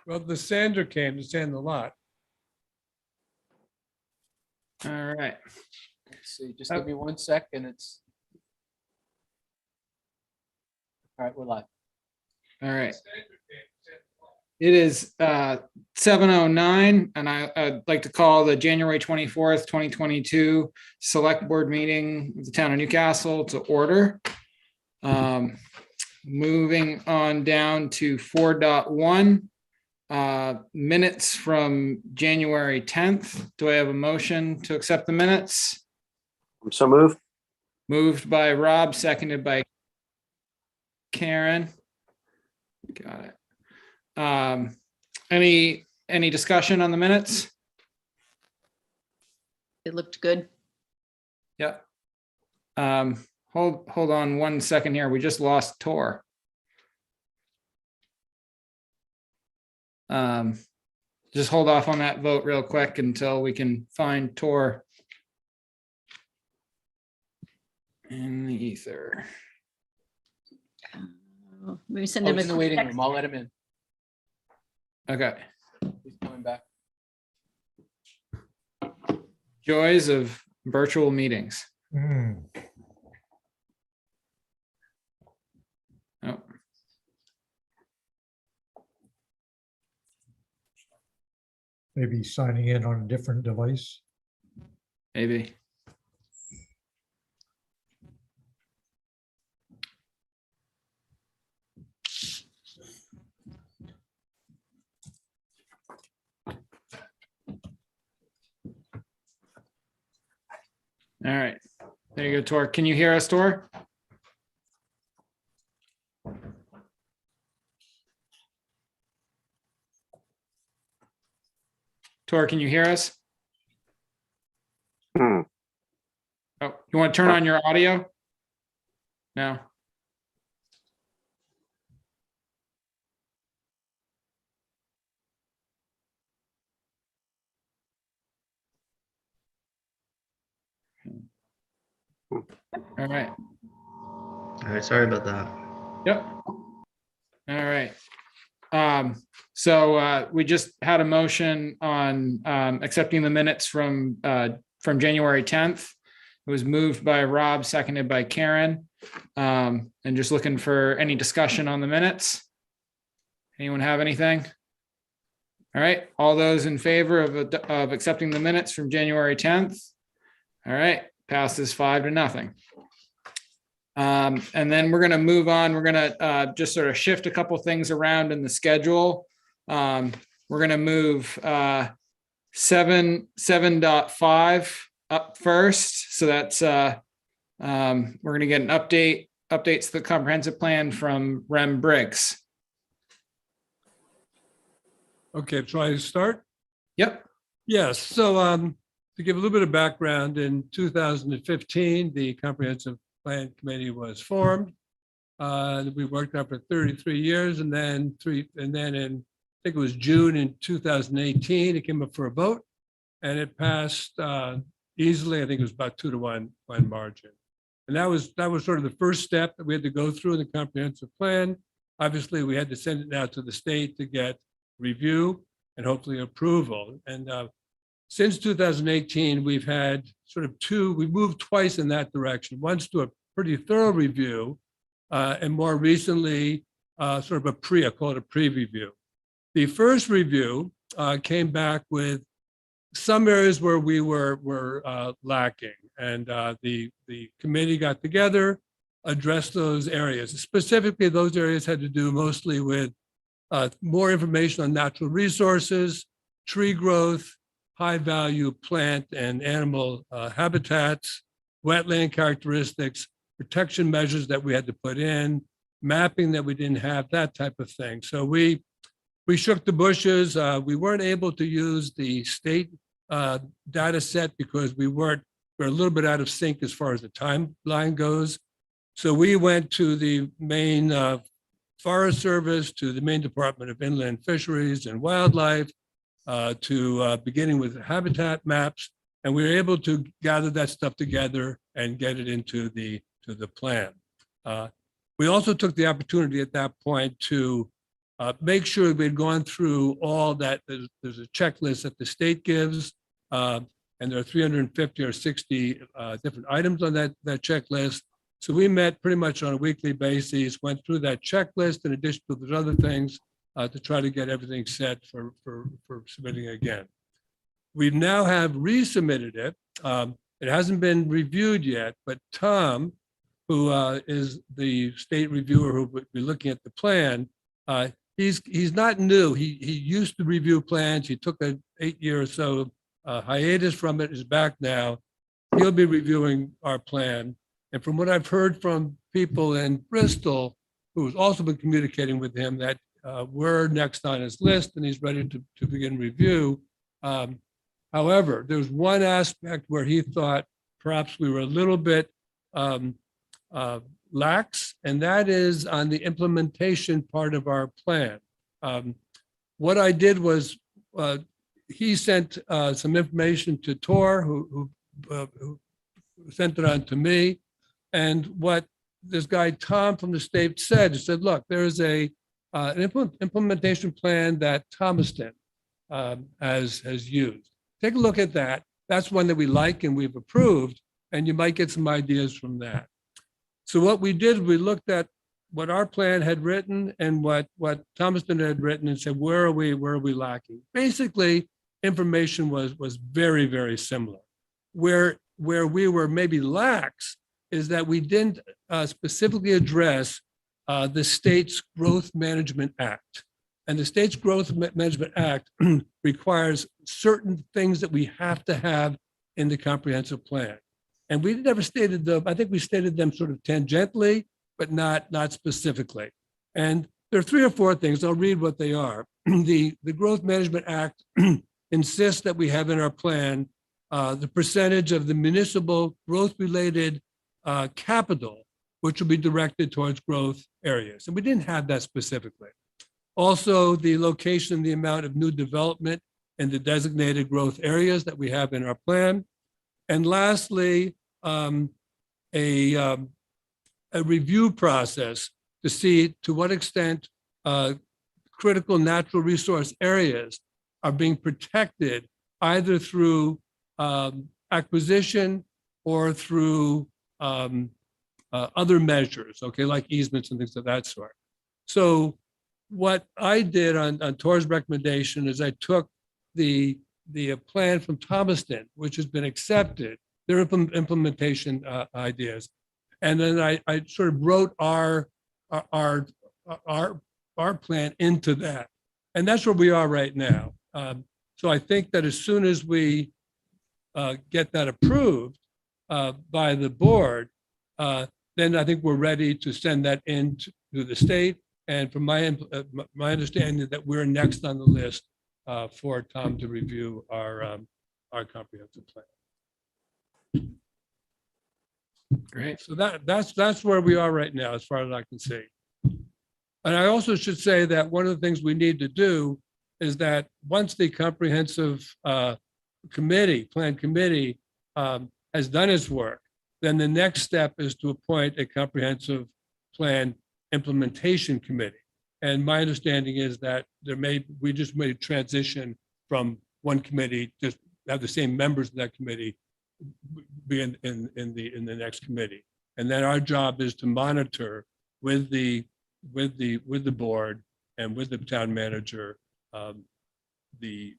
Well, the sander came to sand the lot. All right. Let's see, just give me 1 second. It's. All right, we're live. All right. It is 7:09, and I'd like to call the January 24th, 2022 Select Board meeting of the Town of Newcastle to order. Moving on down to 4.1, minutes from January 10th. Do I have a motion to accept the minutes? So moved. Moved by Rob, seconded by Karen. Got it. Any discussion on the minutes? It looked good. Yep. Hold on 1 second here. We just lost Tor. Just hold off on that vote real quick until we can find Tor in the ether. Maybe send Oh, him he's in the a waiting text. room. I'll let him in. Okay. He's coming back. Joys of virtual meetings. Oh. Maybe signing in on a different device. Maybe. All right, there you go, Tor. Can you hear us, Tor? Tor, can you hear us? Oh, you want to turn on your audio? No. All right. All right, sorry about that. Yep. All right. So we just had a motion on accepting the minutes from January 10th. It was moved by Rob, seconded by Karen. And just looking for any discussion on the minutes. Anyone have anything? All right, all those in favor of accepting the minutes from January 10th? All right, passes 5-0. And then we're going to move on. We're going to just sort of shift a couple things around in the schedule. We're going to move 7.5 up first. So that's we're going to get an updates to the comprehensive plan from Rem Briggs. Okay, try to start. Yep. Yes, so to give a little bit of background, in 2015, the Comprehensive Plan Committee was formed. We worked on it for 33 years, and then in, I think it was June in 2018, it came up for a vote, and it passed easily. I think it was about 2-to-1 margin. And that was sort of the first step that we had to go through in the comprehensive plan. Obviously, we had to send it out to the state to get review and hopefully approval. And since 2018, we've had sort of we moved twice in that direction. Once to a pretty thorough review, and more recently, sort of I call it a pre-review. The first review came back with some areas where we were lacking, and the committee got together, addressed those areas. Specifically, those areas had to do mostly with more information on natural resources, tree growth, high-value plant and animal habitats, wetland characteristics, protection measures that we had to put in, mapping that we didn't have, that type of thing. So we shook the bushes. We weren't able to use the state data set because we're a little bit out of sync as far as the timeline goes. So we went to the Maine Forest Service, to the Maine Department of Inland Fisheries and Wildlife, to beginning with habitat maps, and we were able to gather that stuff together and get it into the plan. We also took the opportunity at that point to make sure we'd gone through all that. There's a checklist that the state gives, and there are 350 or 60 different items on that checklist. So we met pretty much on a weekly basis, went through that checklist in addition to those other things to try to get everything set for submitting again. We now have resubmitted it. It hasn't been reviewed yet, but Tom, who is the state reviewer who would be looking at the plan, he's not new. He used to review plans. He took an 8-year or so hiatus from it. Is back now. He'll be reviewing our plan. And from what I've heard from people in Bristol, who's also been communicating with him, that we're next on his list and he's ready to begin review. However, there's one aspect where he thought perhaps we were a little bit lax, and that is on the implementation part of our plan. What I did was he sent some information to Tor, who sent it on to me. And what this guy, Tom from the state said, he said, look, there's an implementation plan that Thomaston has used. Take a look at that. That's one that we like and we've approved, and you might get some ideas from that. So what we did, we looked at what our plan had written and what Thomaston had written and said, where are we lacking? Basically, information was very, very similar. Where we were maybe lax is that we didn't specifically address the state's Growth Management Act. And the state's Growth Management Act requires certain things that we have to have in the comprehensive plan. And we never stated them. I think we stated them sort of tangentially, but not specifically. And there are 3 or 4 things. I'll read what they are. The Growth Management Act insists that we have in our plan the percentage of the municipal growth-related capital, which will be directed towards growth areas. And we didn't have that specifically. Also, the location, the amount of new development in the designated growth areas that we have in our plan. And lastly, a review process to see to what extent critical natural resource areas are being protected either through acquisition or through other measures, okay, like easements and things of that sort. So what I did on Tor's recommendation is I took the plan from Thomaston, which has been accepted, their implementation ideas, and then I sort of wrote our plan into that, and that's where we are right now. So I think that as soon as we get that approved by the board, then I think we're ready to send that in to the state. And from my understanding that we're next on the list for Tom to review our comprehensive plan. Great. So that's where we are right now, as far as I can see. And I also should say that one of the things we need to do is that once the comprehensive plan committee has done its work, then the next step is to appoint a comprehensive plan implementation committee. And my understanding is that we just made a transition from one committee, just have the same members of that committee be in the next committee. And then our job is to monitor with the board and with the town manager the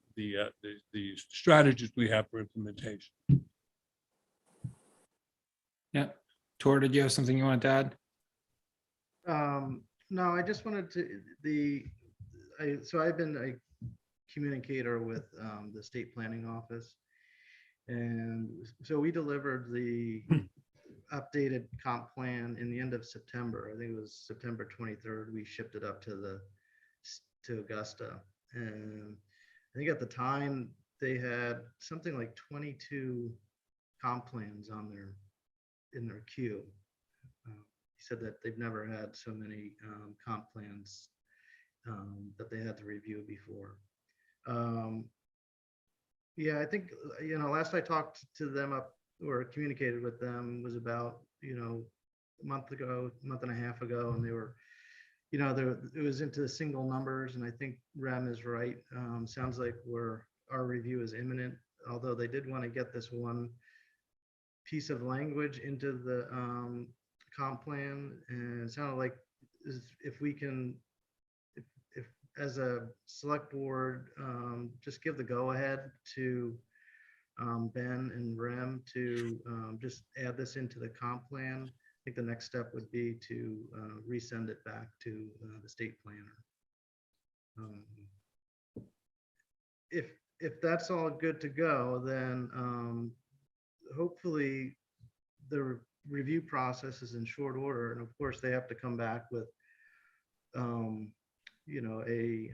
strategies we have for implementation. Yeah. Tor, did you have something you want to add? No, I just wanted to so I've been a communicator with the state planning office, and so we delivered the updated comp plan in the end of September. I think it was September 23rd. We shipped it up to Augusta, and I think at the time they had something like 22 comp plans in their queue. He said that they've never had so many comp plans that they had to review before. Yeah, I think, last I talked to them or communicated with them was about, a month and a half ago, and they were you know, it was into single numbers, and I think Rem is right. Sounds like our review is imminent, although they did want to get this one piece of language into the comp plan, and it sounded like if we can, if as a select board, just give the go ahead to Ben and Rem to just add this into the comp plan. I think the next step would be to resend it back to the state planner. If that's all good to go, then hopefully the review process is in short order, and of course they have to come back with you know, a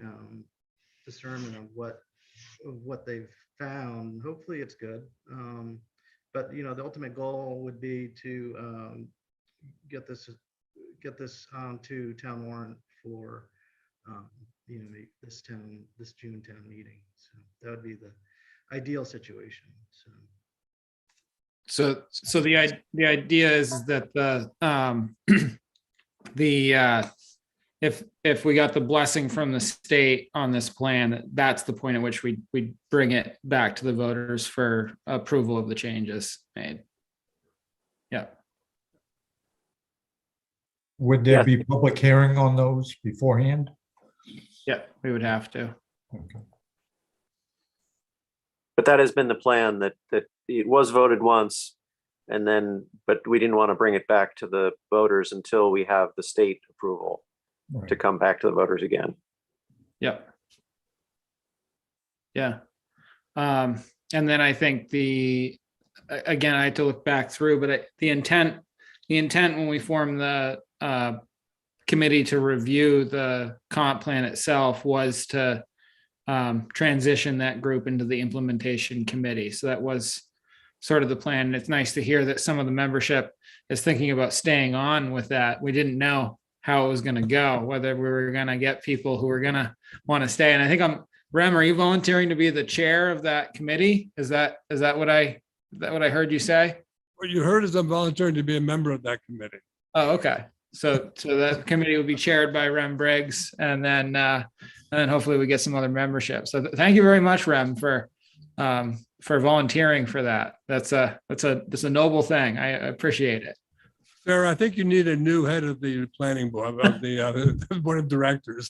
discernment of what they've found. Hopefully it's good, but you know, the ultimate goal would be to get this to town warrant for you know, this June town meeting. So that would be the ideal situation. So the idea is that if we got the blessing from the state on this plan, that's the point at which we bring it back to the voters for approval of the changes made. Yeah. Would there be public hearing on those beforehand? Yeah, we would have to. Okay. But that has been the plan, that it was voted once, and then, but we didn't want to bring it back to the voters until we have the state approval Right. to come back to the voters again. Yep. Yeah. And then I think again, I had to look back through, but the intent when we formed the committee to review the comp plan itself was to transition that group into the implementation committee. So that was sort of the plan. And it's nice to hear that some of the membership is thinking about staying on with that. We didn't know how it was going to go, whether we were going to get people who were going to want to stay. And I think Rem, are you volunteering to be the chair of that committee? Is that what I heard you say? What you heard is I'm volunteering to be a member of that committee. Oh, okay. So that committee will be chaired by Rem Briggs, and then hopefully we get some other membership. So thank you very much, Rem, for volunteering for that. That's a noble thing. I appreciate it. Sarah, I think you need a new head of the planning board, of the board of directors.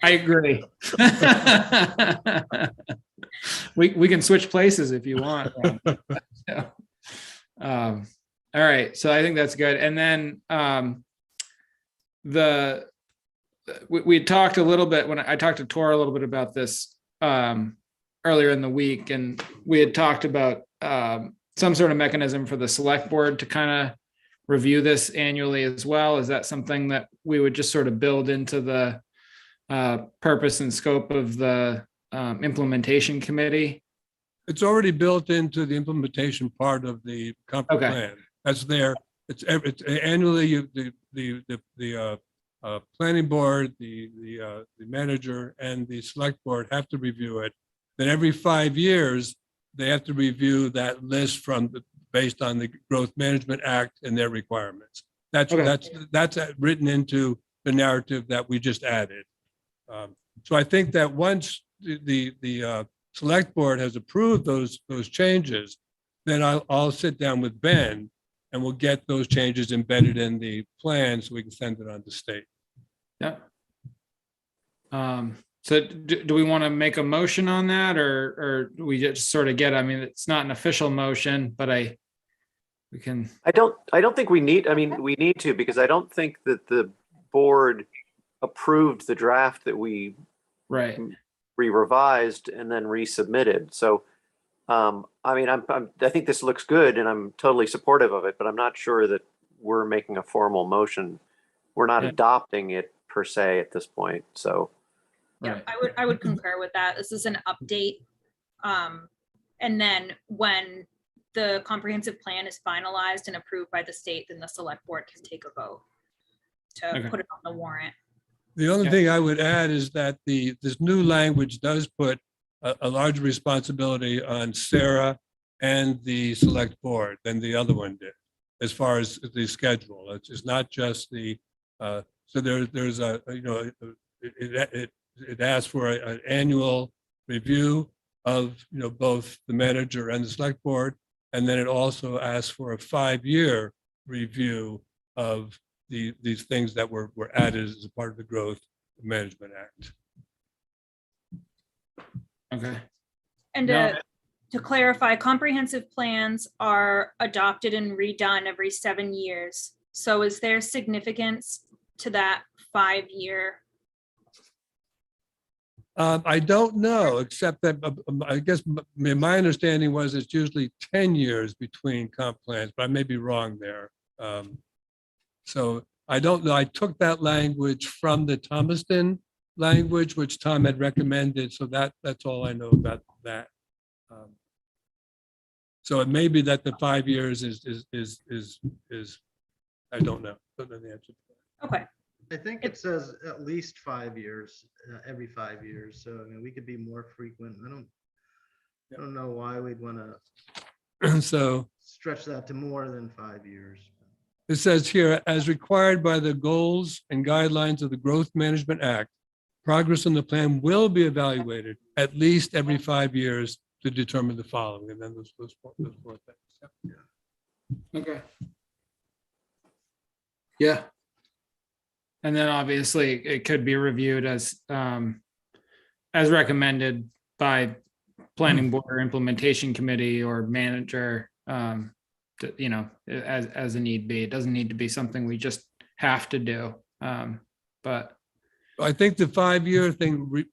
I agree. We can switch places if you want. All right, so I think that's good. And then we had talked a little bit when I talked to Tora a little bit about this earlier in the week, and we had talked about some sort of mechanism for the select board to kind of review this annually as well. Is that something that we would just sort of build into the purpose and scope of the implementation committee? It's already built into the implementation part of the comp plan. That's there. It's annually the planning board, the manager, and the select board have to review it. Then every 5 years, they have to review that list based on the Growth Management Act and their requirements. That's written into the narrative that we just added. So I think that once the select board has approved those changes, then I'll sit down with Ben and we'll get those changes embedded in the plan so we can send it on to state. Yeah. So do we want to make a motion on that, or do we just sort of I mean, it's not an official motion, but we can. I don't think we need, I mean, we need to, because I don't think that the board approved the draft that we revised and then resubmitted. So, I mean, I think this looks good and I'm totally supportive of it, but I'm not sure that we're making a formal motion. We're not adopting it per se at this point. So. Yeah, I would concur with that. This is an update. And then when the comprehensive plan is finalized and approved by the state, then the select board can take a vote to put it on the warrant. The only thing I would add is that this new language does put a larger responsibility on Sarah and the select board than the other one did. as far as the schedule. It's not just the, so there's a, it asks for an annual review of, both the manager and the select board. And then it also asks for a 5-year review of these things that were added as a part of the Growth Management Act. Okay. And No. to clarify, comprehensive plans are adopted and redone every 7 years. So is there significance to that 5-year? I don't know, except that I guess my understanding was it's usually 10 years between comp plans, but I may be wrong there. So I don't know. I took that language from the Thomaston language, which Tom had recommended. So that's all I know about that. So it may be that the 5 years is I don't know. Don't know the answer. Okay, I think it says at least 5 years, every 5 years. So I mean, we could be more frequent. I don't know why we'd want to So stretch that to more than 5 years. it says here, as required by the goals and guidelines of the Growth Management Act, progress on the plan will be evaluated at least every 5 years to determine the following. And then those four things. Okay. Yeah. And then obviously it could be reviewed as recommended by planning board or implementation committee or manager, as a need be. It doesn't need to be something we just have to do. But I think the 5-year thing,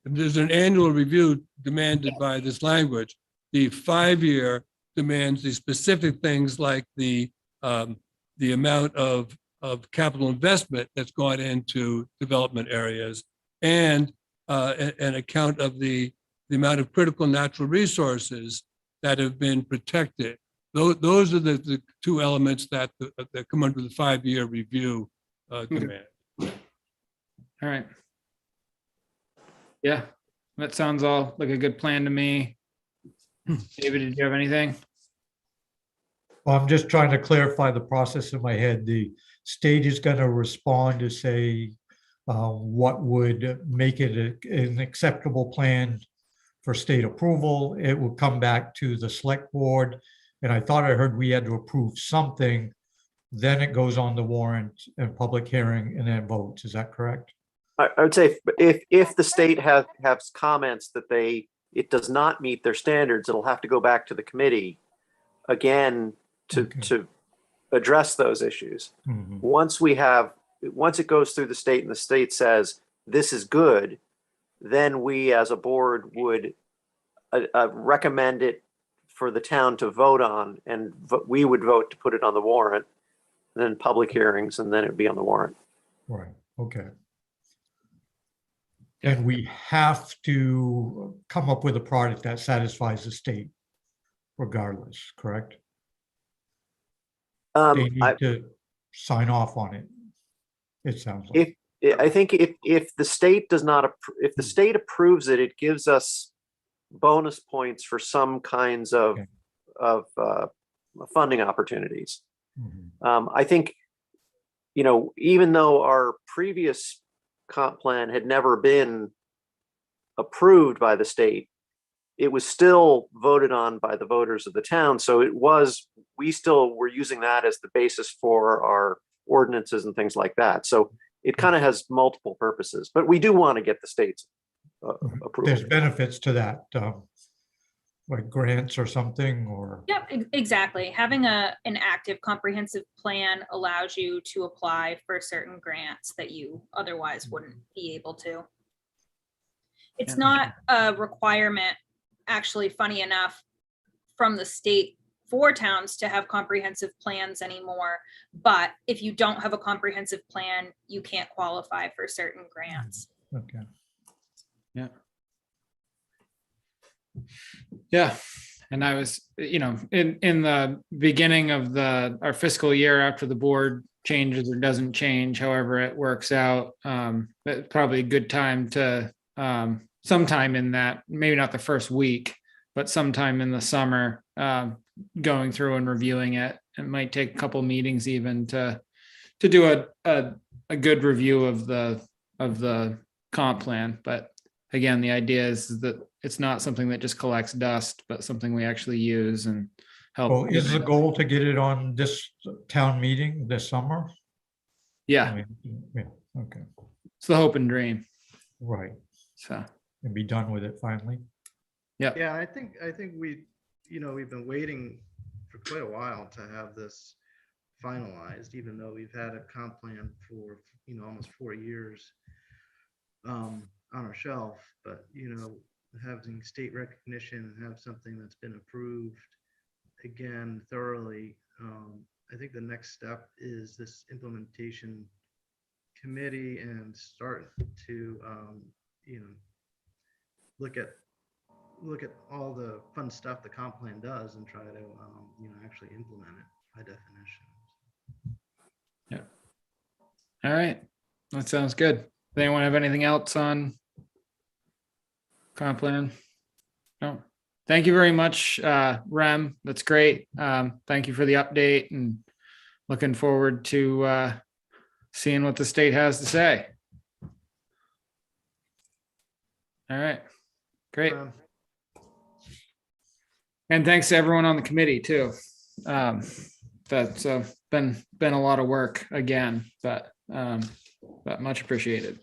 there's an annual review demanded by this language. The 5-year demands the specific things like the amount of capital investment that's gone into development areas and an account of the amount of critical natural resources that have been protected. Those are the two elements that come under the 5-year review demand. all right. Yeah, that sounds all like a good plan to me. David, did you have anything? Well, I'm just trying to clarify the process in my head. The state is going to respond to say what would make it an acceptable plan for state approval. It will come back to the select board. And I thought I heard we had to approve something. Then it goes on the warrant and public hearing and then votes. Is that correct? I would say if the state has comments that it does not meet their standards, it'll have to go back to the committee again to address those issues. Mhm. Once it goes through the state and the state says this is good, then we as a board would recommend it for the town to vote on, and we would vote to put it on the warrant, and then public hearings, and then it'd be on the warrant. Right, okay. And we have to come up with a product that satisfies the state regardless, correct? They need to sign off on it. It sounds like. I think if the state does not, if the state approves it, it gives us bonus points for some kinds of funding opportunities. Mhm. I think, even though our previous comp plan had never been approved by the state, it was still voted on by the voters of the town. So we still were using that as the basis for our ordinances and things like that. So it kind of has multiple purposes, but we do want to get the state's approval. There's benefits to that, like grants or something, or? yep, exactly. Having an active comprehensive plan allows you to apply for certain grants that you otherwise wouldn't be able to. It's not a requirement, actually, funny enough, from the state for towns to have comprehensive plans anymore. But if you don't have a comprehensive plan, you can't qualify for certain grants. Okay. Yeah. And I was, in the beginning of our fiscal year after the board changes or doesn't change, however it works out, it's probably a good time to sometime in that, maybe not the first week, but sometime in the summer, going through and reviewing it it might take a couple meetings even to do a good review of the comp plan. But again, the idea is that it's not something that just collects dust, but something we actually use and help. Well, is the goal to get it on this town meeting this summer? I Yeah, mean, yeah, okay, it's the hope and dream. right. So, And be done with it finally. Yeah, I think we, we've been waiting for quite a while to have this finalized, even though we've had a comp plan for, almost 4 years on our shelf, but, having state recognition and have something that's been approved again thoroughly. I think the next step is this implementation committee and start to, look at all the fun stuff the comp plan does and try to, actually implement it by definition. all right, that sounds good. Does anyone have anything else on comp plan? No. Thank you very much, Rem. That's great. Thank you for the update and looking forward to seeing what the state has to say. All right, great. And thanks to everyone on the committee too. That's been a lot of work again, but much appreciated.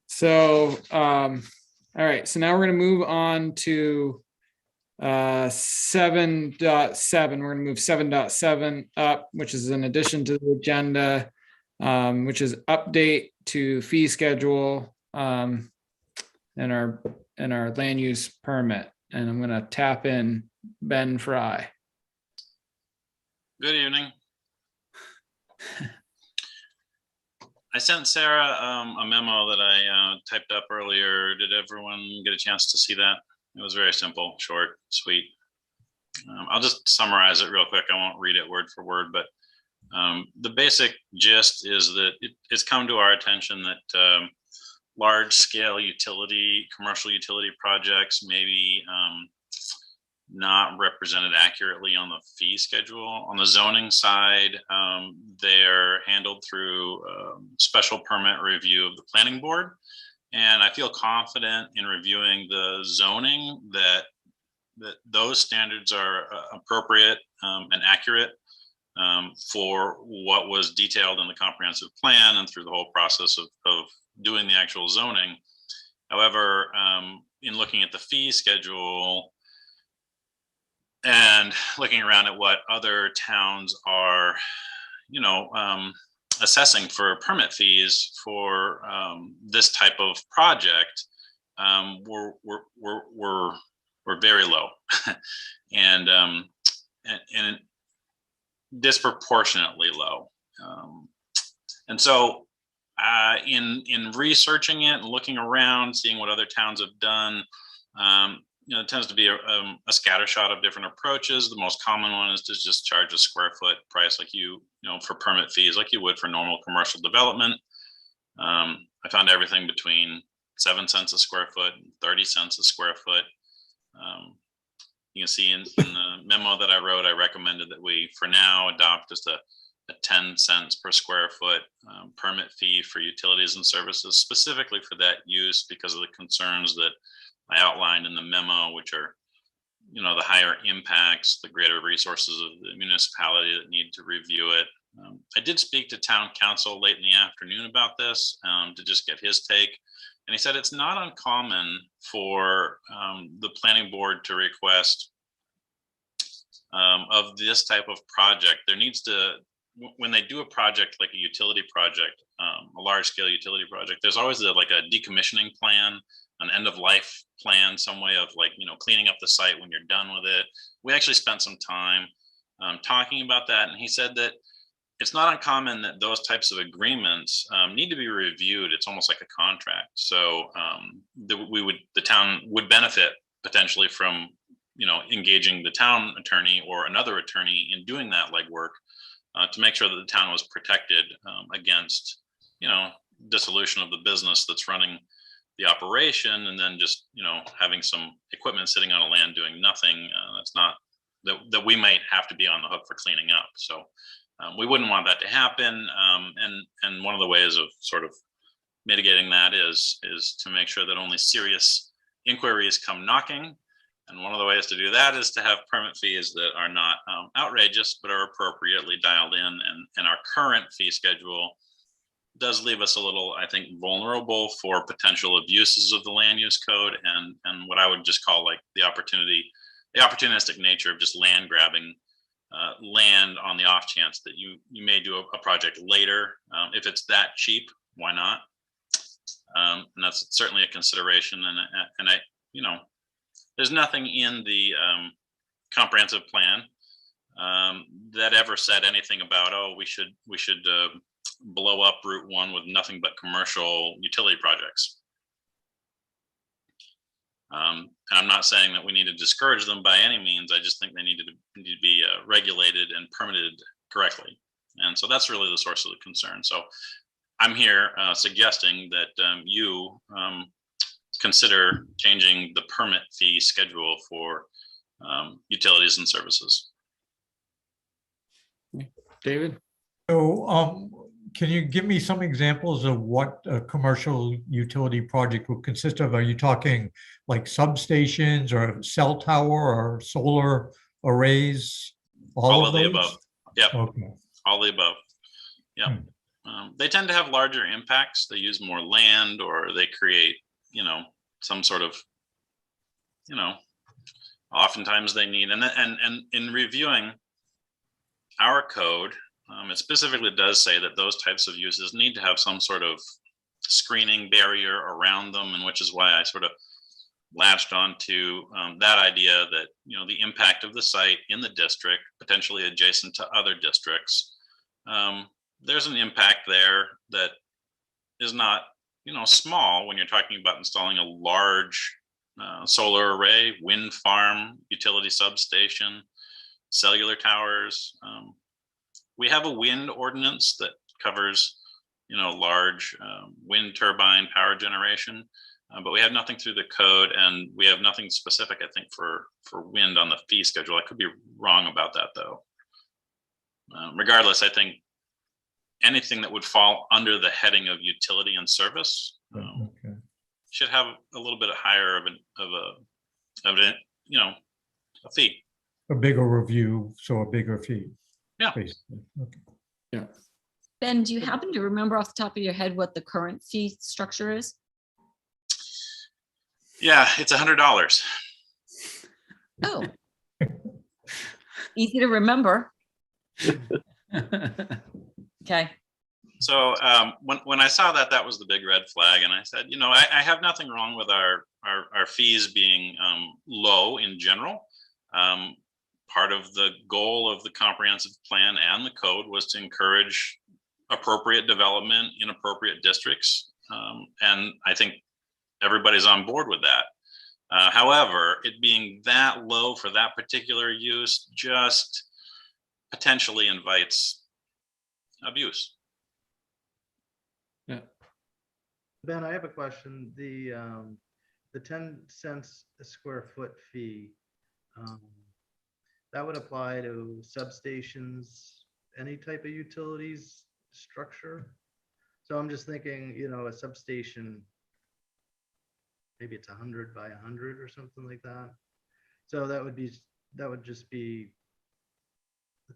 So, all right, so now we're going to move on to 7.7. We're going to move 7.7 up, which is in addition to the agenda, which is update to fee schedule and our land use permit. And I'm going to tap in Ben Fry. Good evening. I sent Sarah a memo that I typed up earlier. Did everyone get a chance to see that? It was very simple, short, sweet. I'll just summarize it real quick. I won't read it word for word, but the basic gist is that it's come to our attention that large scale commercial utility projects may be not represented accurately on the fee schedule. On the zoning side, they're handled through special permit review of the planning board. And I feel confident in reviewing the zoning that those standards are appropriate and accurate for what was detailed in the comprehensive plan and through the whole process of doing the actual zoning. However, in looking at the fee schedule and looking around at what other towns are, assessing for permit fees for this type of project, we're very low, and disproportionately low. And so in researching it and looking around, seeing what other towns have done, it tends to be a scattershot of different approaches. The most common one is to just charge a square foot price, like for permit fees, like you would for normal commercial development. I found everything between 7 cents a square foot and 30 cents a square foot. You can see in the memo that I wrote, I recommended that we, for now, adopt just a 10 cents per square foot permit fee for utilities and services, specifically for that use because of the concerns that I outlined in the memo, which are, the higher impacts, the greater resources of the municipality that need to review it. I did speak to town council late in the afternoon about this to just get his take. And he said it's not uncommon for the planning board to request of this type of project. There needs to, when they do a project like a utility project, a large scale utility project, there's always a decommissioning plan, an end of life plan, some way of cleaning up the site when you're done with it. We actually spent some time talking about that. And he said that it's not uncommon that those types of agreements need to be reviewed. It's almost like a contract. So the town would benefit potentially from, engaging the town attorney or another attorney in doing that legwork to make sure that the town was protected against, dissolution of the business that's running the operation, and then just, having some equipment sitting on a land doing nothing. That's not that we might have to be on the hook for cleaning up. So we wouldn't want that to happen. And one of the ways of sort of mitigating that is to make sure that only serious inquiries come knocking. And one of the ways to do that is to have permit fees that are not outrageous, but are appropriately dialed in. And our current fee schedule does leave us a little, I think, vulnerable for potential abuses of the land use code and what I would just call like the opportunistic nature of just land grabbing land on the off chance that you may do a project later. If it's that cheap, why not? And that's certainly a consideration. And I, there's nothing in the comprehensive plan that ever said anything about, oh, we should blow up Route 1 with nothing but commercial utility projects. And I'm not saying that we need to discourage them by any means. I just think they need to be regulated and permitted correctly. And so that's really the source of the concern. So I'm here suggesting that you consider changing the permit fee schedule for utilities and services. David? So can you give me some examples of what a commercial utility project would consist of? Are you talking like substations or cell tower or solar arrays? All of the those? above. Yep. Okay. All the above. Yep. They tend to have larger impacts. They use more land, or they create, some sort of, oftentimes they need, and in reviewing our code, it specifically does say that those types of uses need to have some sort of screening barrier around them, and which is why I sort of latched onto that idea that, the impact of the site in the district, potentially adjacent to other districts, there's an impact there that is not, small when you're talking about installing a large solar array, wind farm, utility substation, cellular towers. We have a wind ordinance that covers, large wind turbine power generation, but we have nothing through the code, and we have nothing specific, I think, for wind on the fee schedule. I could be wrong about that, though. Regardless, I think anything that would fall under the heading of utility and service should have a little bit higher of a fee. A bigger review, so a bigger fee. Yeah. Basically. Okay. Yeah. Ben, do you happen to remember off the top of your head what the current fee structure is? Yeah, it's $100. Oh. Easy to remember. Okay. So when I saw that was the big red flag, and I said, I have nothing wrong with our fees being low in general. Part of the goal of the comprehensive plan and the code was to encourage appropriate development in appropriate districts. And I think everybody's on board with that. However, it being that low for that particular use just potentially invites abuse. Yeah. Ben, I have a question. The 10 cents a square foot fee, that would apply to substations, any type of utilities structure. So I'm just thinking, a substation, maybe it's 100 by 100 or something like that. So that would just be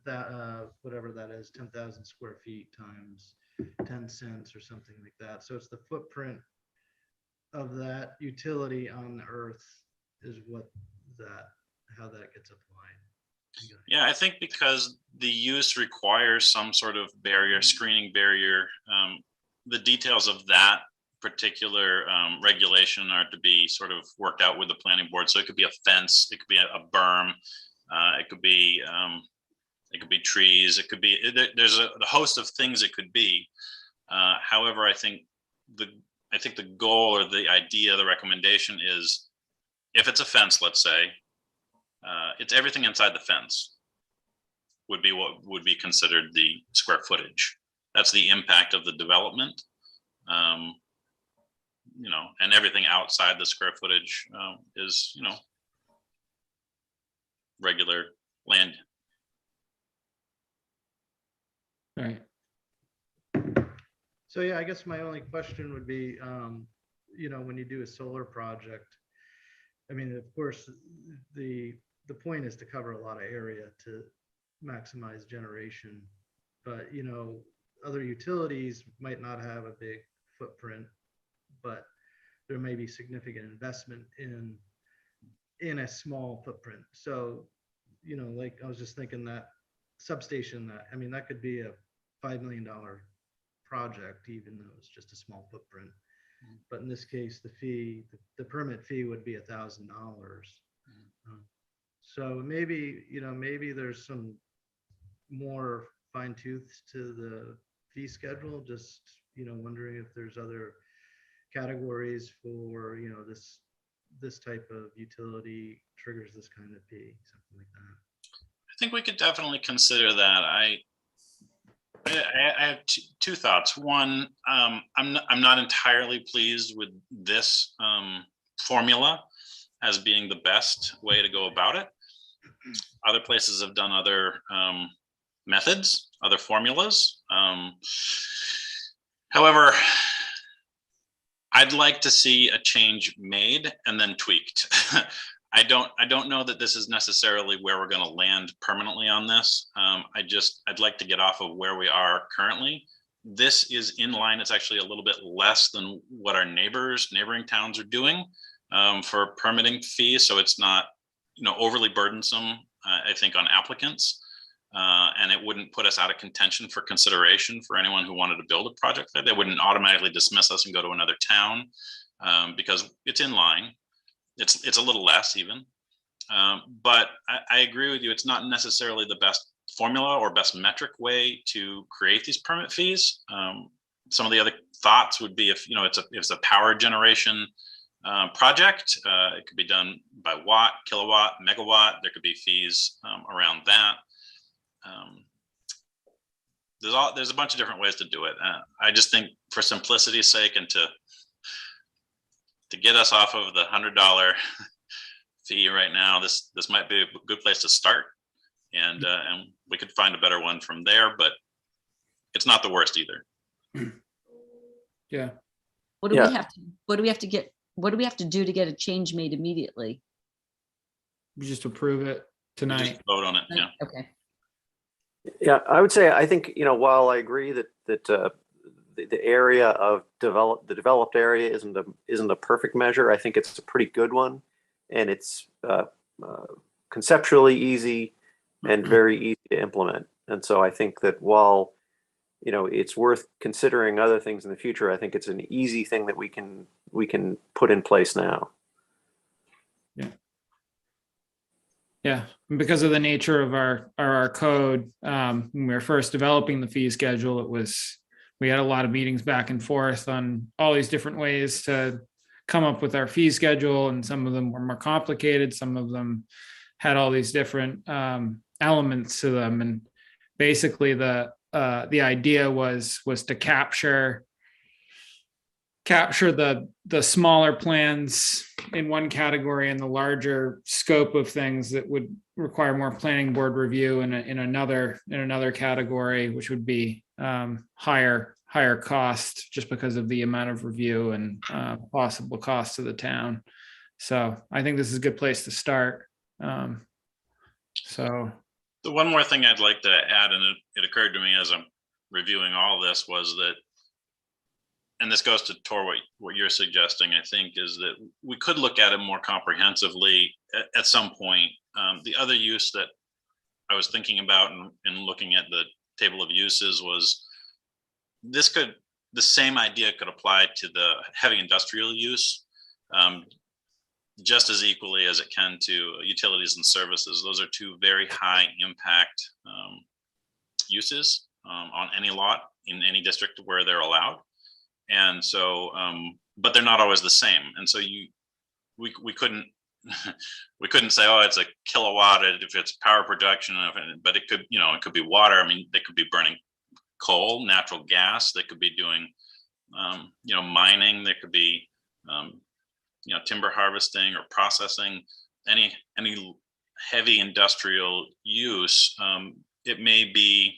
that, whatever that is, 10,000 square feet times 10 cents or something like that. So it's the footprint of that utility on Earth is how that gets applied. Yeah, I think because the use requires some sort of barrier, screening barrier, the details of that particular regulation are to be sort of worked out with the planning board. So it could be a fence, it could be a berm, it could be trees, it could be, there's a host of things it could be. However, I think the goal or the idea, the recommendation is, if it's a fence, let's say, it's everything inside the fence would be what would be considered the square footage. That's the impact of the development, and everything outside the square footage is, regular land. All right. So yeah, I guess my only question would be, when you do a solar project, I mean, of course, the point is to cover a lot of area to maximize generation. But, other utilities might not have a big footprint, but there may be significant investment in a small footprint. So, like I was just thinking that substation, that could be a $5 million project, even though it's just a small footprint. But in this case, the permit fee would be $1,000. So maybe there's some more fine tooth to the fee schedule. Just wondering if there's other categories for this type of utility triggers this kind of fee, something like that. I think we could definitely consider that. I have two thoughts. One, I'm not entirely pleased with this formula as being the best way to go about it. Other places have done other methods, other formulas. However, I'd like to see a change made and then tweaked. I don't know that this is necessarily where we're going to land permanently on this. I'd like to get off of where we are currently. This is in line. It's actually a little bit less than what our neighboring towns are doing for permitting fees. So it's not, overly burdensome, I think, on applicants. And it wouldn't put us out of contention for consideration for anyone who wanted to build a project there. They wouldn't automatically dismiss us and go to another town because it's in line. It's a little less even, but I agree with you. It's not necessarily the best formula or best metric way to create these permit fees. Some of the other thoughts would be if it's a power generation project, it could be done by watt, kilowatt, megawatt. There could be fees around that. There's a bunch of different ways to do it. I just think for simplicity's sake and to get us off of the $100 fee right now, this might be a good place to start, and we could find a better one from there. But it's not the worst either. Yeah. What do we have to? What do we have to do to get a change made immediately? We just approve it We tonight. just vote on it. Yeah. Okay. Yeah, I would say, I think, while I agree that the area of the developed area isn't a perfect measure, I think it's a pretty good one, and it's conceptually easy and very easy to implement. And so I think that while it's worth considering other things in the future, I think it's an easy thing that we can put in place now. Yeah, and because of the nature of our code, when we were first developing the fee schedule, we had a lot of meetings back and forth on all these different ways to come up with our fee schedule, and some of them were more complicated. Some of them had all these different elements to them, and basically the idea was to capture the smaller plans in one category and the larger scope of things that would require more planning board review in another category, which would be higher cost just because of the amount of review and possible cost to the town. So I think this is a good place to start. So The one more thing I'd like to add, and it occurred to me as I'm reviewing all this, was that, and this goes to Tor, what you're suggesting, I think, is that we could look at it more comprehensively at some point. The other use that I was thinking about and looking at the table of uses was the same idea could apply to the heavy industrial use just as equally as it can to utilities and services. Those are two very high impact uses on any lot in any district where they're allowed. And so, but they're not always the same. And so we couldn't say, oh, it's a kilowatt if it's power production, but it could, it could be water. I mean, they could be burning coal, natural gas. They could be doing, mining. They could be, timber harvesting or processing. Any heavy industrial use, it may be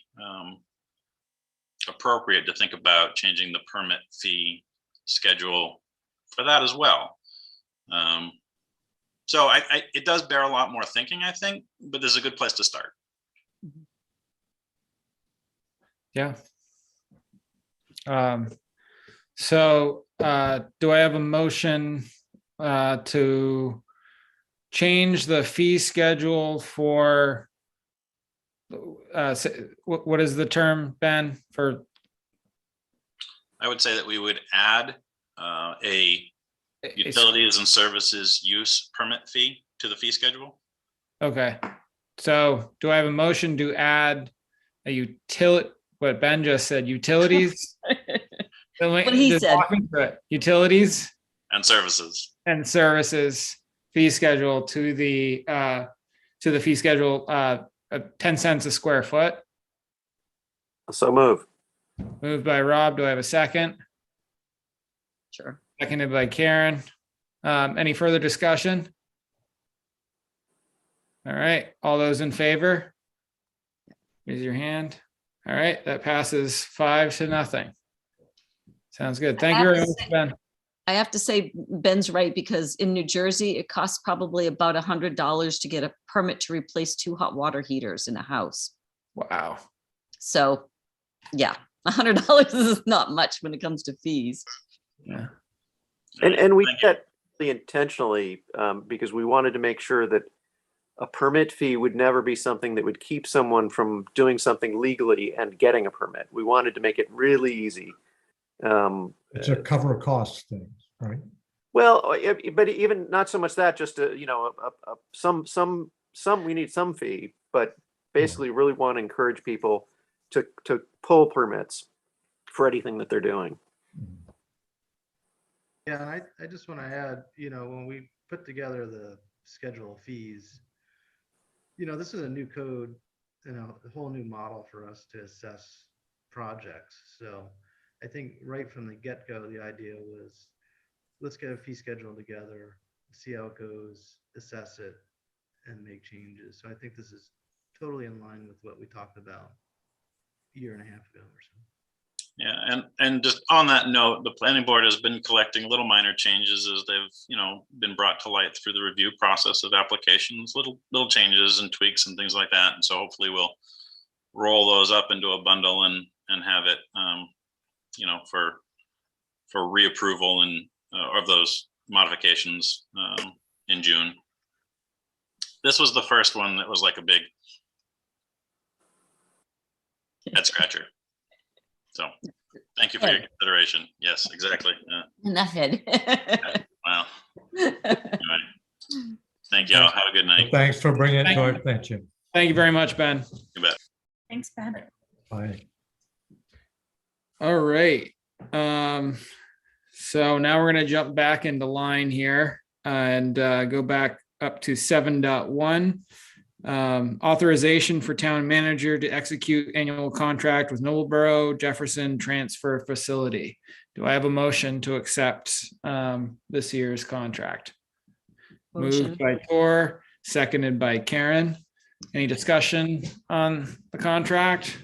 appropriate to think about changing the permit fee schedule for that as well. So it does bear a lot more thinking, I think, but this is a good place to start. Yeah. So do I have a motion to change the fee schedule for what is the term, Ben, for I would say that we would add a utilities and services use permit fee to the fee schedule. Okay, so do I have a motion to add a utility, what Ben just said, utilities? What he Just said. walk me through it. Utilities And services. and services fee schedule to the fee schedule of 10 cents a square foot. So move. Moved by Rob. Do I have a second? Sure. Seconded by Karen. Any further discussion? All right, all those in favor? Raise your hand. All right, that passes 5-0. Sounds good. Thank you very much, Ben. I have to say Ben's right, because in New Jersey, it costs probably about $100 to get a permit to replace 2 hot water heaters in a house. Wow. So, yeah, $100 is not much when it comes to fees. Yeah. And we Thank did that really intentionally because we wanted to make sure that a permit fee would never be something that would keep someone from doing something legally and getting a permit. We wanted to make it really easy. It's a cover cost thing, right? Well, but even not so much that, just we need some fee, but basically really want to encourage people to pull permits for anything that they're doing. Yeah, and I just want to add, when we put together the schedule of fees, this is a new code, a whole new model for us to assess projects. So I think right from the get-go, the idea was, let's get a fee schedule together, see how it goes, assess it, and make changes. So I think this is totally in line with what we talked about a year and a half ago or so. Yeah, and just on that note, the planning board has been collecting little minor changes as they've, been brought to light through the review process of applications, little changes and tweaks and things like that. And so hopefully we'll roll those up into a bundle and have it, for reapproval and of those modifications in June. This was the first one that was like a big head scratcher. So thank you for your consideration. Yes, exactly. Enough head. Wow. Anyway, thank you all. Have a good night. Thanks for bringing it to our attention. Thank you very much, Ben. You bet. Thanks, Ben. Bye. All right. So now we're going to jump back into line here and go back up to 7.1. Authorization for town manager to execute annual contract with Noblesboro Jefferson Transfer Facility. Do I have a motion to accept this year's contract? Motion. Moved by Tor, seconded by Karen. Any discussion on the contract?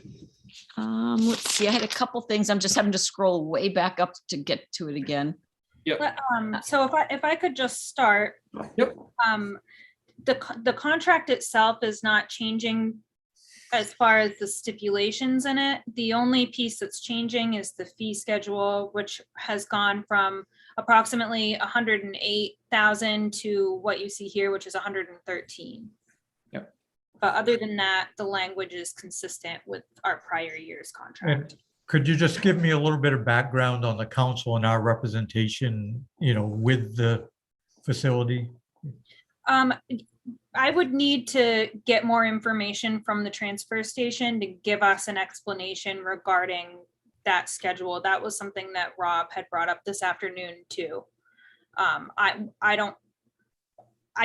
Let's see, I had a couple things. I'm just having to scroll way back up to get to it again. Yep. So if I could just start. Yep. The contract itself is not changing as far as the stipulations in it. The only piece that's changing is the fee schedule, which has gone from approximately 108,000 to what you see here, which is 113. Yep. But other than that, the language is consistent with our prior year's contract. And could you just give me a little bit of background on the council and our representation, with the facility? I would need to get more information from the transfer station to give us an explanation regarding that schedule. That was something that Rob had brought up this afternoon too. I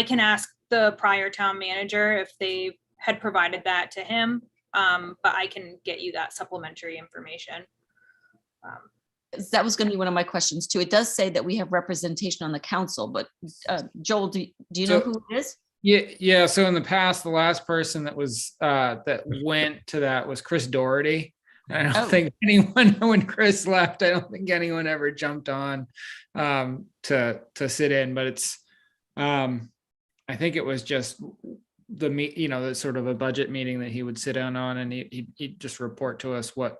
can ask the prior town manager if they had provided that to him, but I can get you that supplementary information. That was going to be one of my questions too. It does say that we have representation on the council, but Joel, do you know who it is? Yeah. So in the past, the last person that was, that went to that was Chris Doherty. I don't Oh. think anyone, when Chris left, I don't think anyone ever jumped on, to sit in, but it's, I think it was just the sort of a budget meeting that he would sit down on, and he'd just report to us what,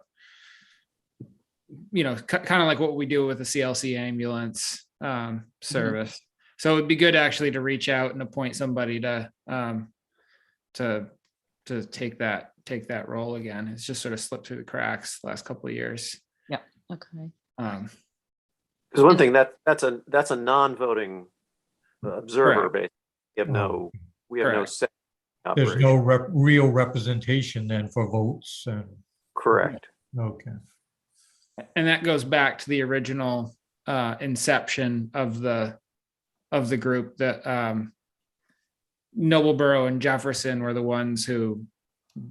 kind of like what we do with the CLC ambulance service. So it'd be good actually to reach out and appoint somebody to take that role again. It's just sort of slipped through the cracks the last couple of years. Okay. Because one thing that's a non-voting observer, Correct. basically. We have no Correct. say. in There's operation. no real representation then for votes and, Correct. okay. And that goes back to the original inception of the group that Nobleboro and Jefferson were the ones who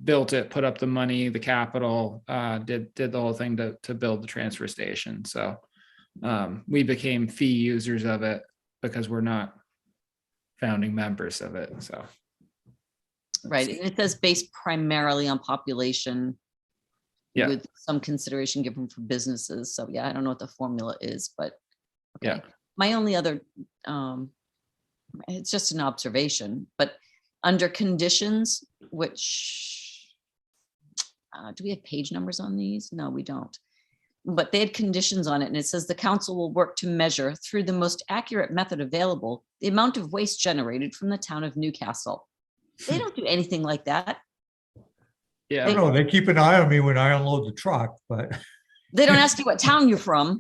built it, put up the money, the capital, did the whole thing to build the transfer station. So we became fee users of it because we're not founding members of it. So Right. And it says based primarily on population. Yeah. With some consideration given for businesses. So yeah, I don't know what the formula is, but okay. Yeah. My only other, it's just an observation, but under conditions, which, do we have page numbers on these? No, we don't. But they had conditions on it, and it says the council will work to measure through the most accurate method available the amount of waste generated from the town of Newcastle. They don't do anything like that. yeah. I don't know, they keep an eye on me when I unload the truck, but, They don't ask you what town you're from.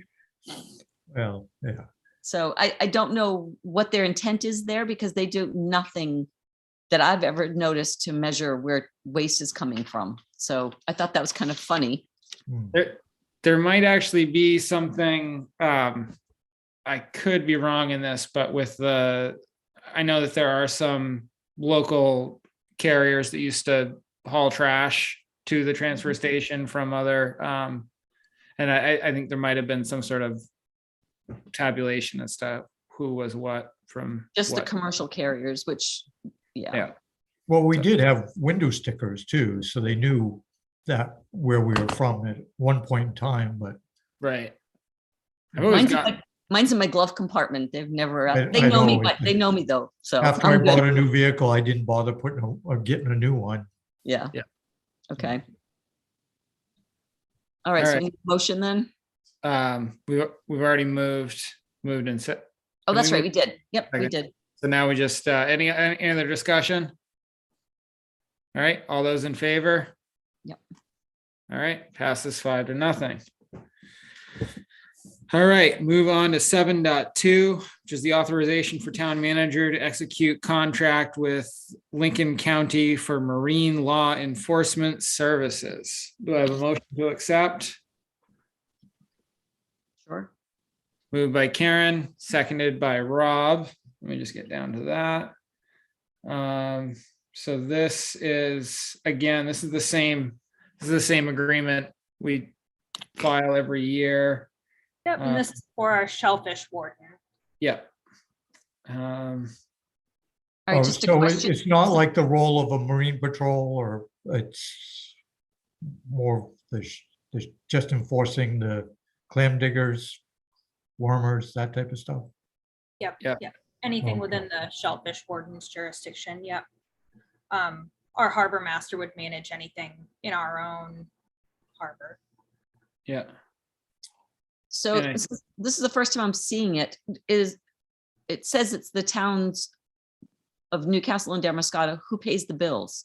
well, yeah. So I don't know what their intent is there, because they do nothing that I've ever noticed to measure where waste is coming from. So I thought that was kind of funny. Hmm. There might actually be something, I could be wrong in this, but I know that there are some local carriers that used to haul trash to the transfer station from other, and I think there might have been some sort of tabulation as to who was what from Just the what. commercial carriers, which, Yeah, Well, we did have window stickers too, so they knew that where we were from at one point in time, but right. I've always mine's in my glove compartment. They've never, I they know me, know. but they know me though. So after I I'm bought good. a new vehicle, I didn't bother putting or getting a new one. Yeah. Yeah. Okay. All right. All So right. we need a motion then. We've already moved and set. Oh, Did that's we right. move? We did. Yep, we Okay. did. So now we just, any other discussion? All right, all those in favor? Yep. All right, passes 5-0. All right, move on to 7.2, which is the authorization for town manager to execute contract with Lincoln County for marine law enforcement services. Do I have a motion to accept? Sure. Moved by Karen, seconded by Rob. Let me just get down to that. So this is, again, this is the same agreement we file every year. Yep, and this is for our shellfish warden. Yeah. All right, Oh, just a so question. it's not like the role of a marine patrol, or it's more the just enforcing the clam diggers, wormers, that type of stuff. Yep, Yep. yep. Anything Okay. within the shellfish warden's jurisdiction, yep. Our harbor master would manage anything in our own harbor. Yeah. So And I- this is the first time I'm seeing it. It says it's the towns of Newcastle and Damascata who pays the bills.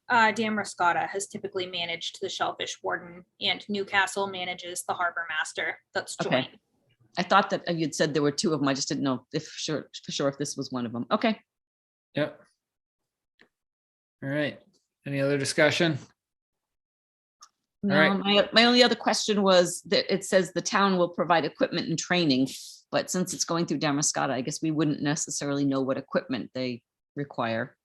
Dan Riscotta has typically managed the shellfish warden, and Newcastle manages the harbor master. That's Okay. joint. I thought that you'd said there were two of them. I just didn't know for sure if this was one of them. Okay. Yep. All right. Any other discussion? No, right. my only other question was that it says the town will provide equipment and training, but since it's going through Damascata, I guess we wouldn't necessarily know what equipment they require.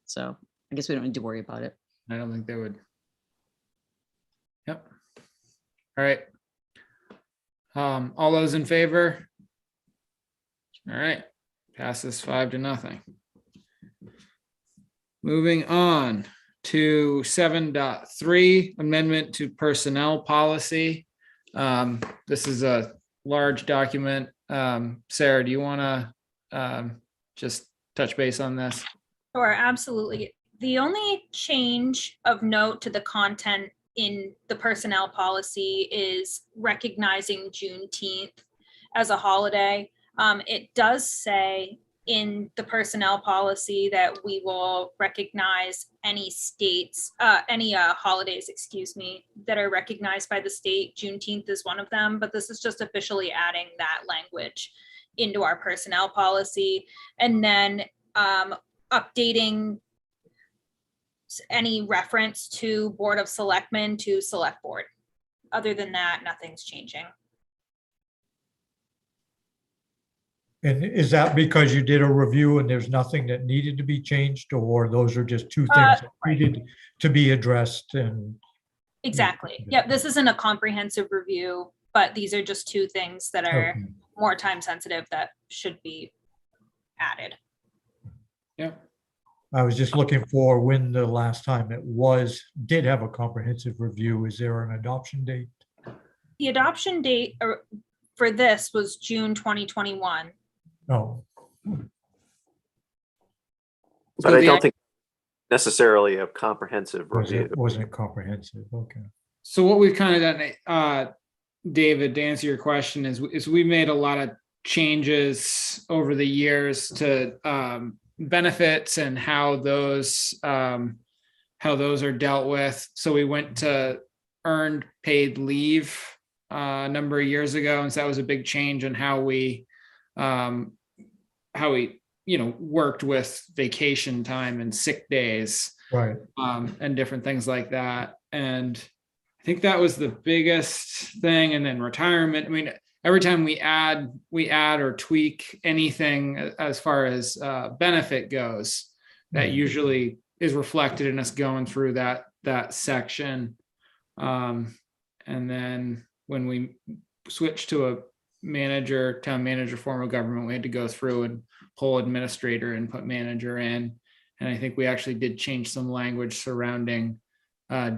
So I guess we don't need to worry about it. I don't think they would. Yep. All right. All those in favor? All right, Passes 5-0. Moving on to 7.3 amendment to personnel policy. This is a large document. Sarah, do you want to just touch base on this? Sure, absolutely. The only change of note to the content in the personnel policy is recognizing Juneteenth as a holiday. It does say in the personnel policy that we will recognize any states, any holidays, excuse me, that are recognized by the state. Juneteenth is one of them, but this is just officially adding that language into our personnel policy. And then updating any reference to Board of Selectmen to Select Board. Other than that, nothing's changing. And is that because you did a review and there's nothing that needed to be changed, or those are just two things that Right. needed to be addressed? And Exactly. Yep, this isn't a comprehensive review, but these are just two things that are okay. more time sensitive that should be added. Yep. I was just looking for when the last time it did have a comprehensive review. Is there an adoption date? The adoption date for this was June 2021. No. But I don't think necessarily a comprehensive review. Wasn't comprehensive, okay. So what we've kind of done, David, to answer your question, is we made a lot of changes over the years to benefits and how those are dealt with. So we went to earned paid leave a number of years ago, and so that was a big change in how we worked with vacation time and sick days, Right. and different things like that. And I think that was the biggest thing. And then retirement. I mean, every time we add or tweak anything as far as benefit goes, that usually is reflected in us going through that section. And then when we switched to a town manager form of government, we had to go through and pull administrator and put manager in. And I think we actually did change some language surrounding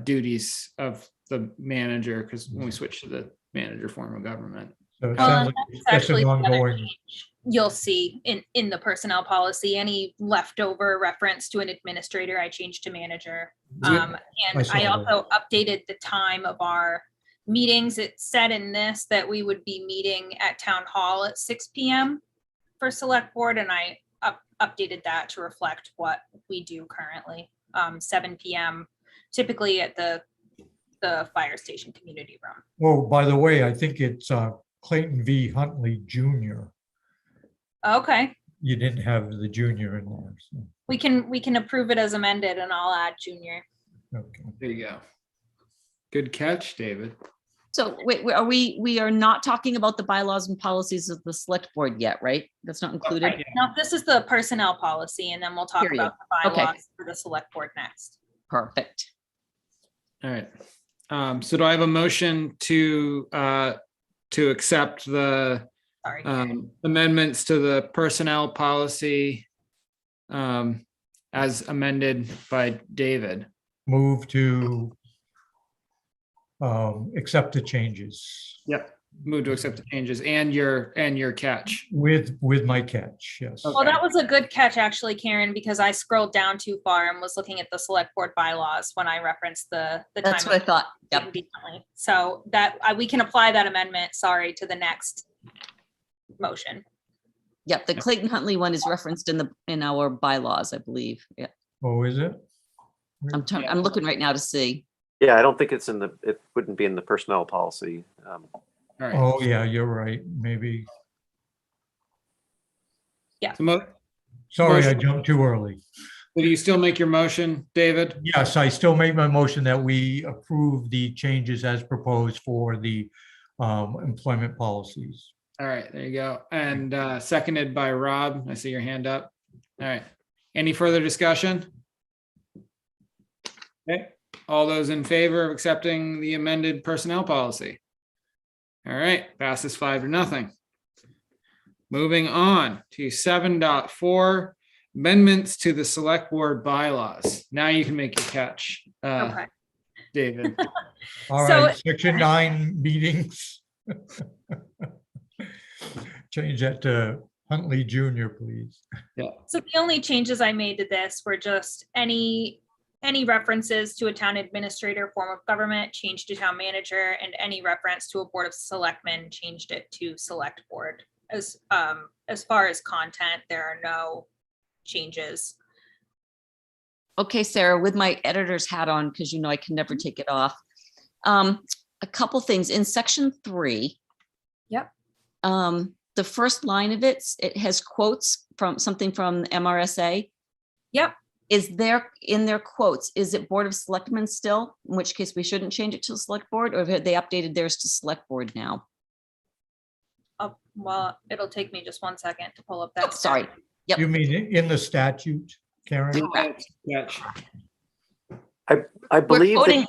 duties of the manager, because when we switched to the manager form of government. So it Well, sounds and like that's it's just actually an the other ongoing. change you'll see in the personnel policy. Any leftover reference to an administrator, I changed to manager. Good. And saw I that. also updated the time of our meetings. It said in this that we would be meeting at town hall at 6 p.m. for select board, and I updated that to reflect what we do currently. 7 p.m. typically at the fire station community room. Well, by the way, I think it's Clayton V. Huntley Jr. Okay, You didn't have the junior in there. So, we can approve it as amended, and I'll add junior. okay. There you go. Good catch, David. So wait, we are not talking about the bylaws and policies of the select board yet, right? That's not included? Right, yeah. No, this is the personnel policy, and then we'll talk Period. about the Okay. bylaws for the select board next. Perfect. All right. So do I have a motion to accept the Sorry. amendments to the personnel policy as amended by David? Move to accept the changes Yep. Move to accept the changes and your catch. with my catch, yes. Okay. Well, that was a good catch, actually, Karen, because I scrolled down too far and was looking at the select board bylaws when I referenced the time. That's what I thought. Yep. Conveniently. So that we can apply that amendment, sorry, to the next motion. Yep. The Clayton Huntley one is referenced in our bylaws, I believe. Yeah. Oh, is it? I'm looking right now to see. Yeah, I don't think it wouldn't be in the personnel policy. All right. Oh, yeah, you're right. Maybe. So Sorry, I Motion. jumped too early. do you still make your motion, David? Yes, I still make my motion that we approve the changes as proposed for the employment policies. All right, there you go. And seconded by Rob. I see your hand up. All right. Any further discussion? Okay. All those in favor of accepting the amended personnel policy? All right, passes 5-0. moving on to 7.4 amendments to the select board bylaws. Now you can make your catch, Okay. David. All So- right, section 9 meetings. Change that to Huntley Junior, please. So the only changes I made to this were just any references to a town administrator form of government changed to town manager, and any reference to a board of selectmen changed it to select board. As far as content, there are no changes. Okay, Sarah, with my editor's hat on, because you know I can never take it off. A couple things in section 3. Yep. The first line of it has quotes from something from MRSA. Yep. Is there in their quotes, is it Board of Selectmen still? In which case we shouldn't change it to Select Board, or have they updated theirs to Select Board now? Well, it'll take me just 1 second to pull up Oh, that. sorry. Yep. You mean in the statute, Karen? Correct. Catch. I believe that,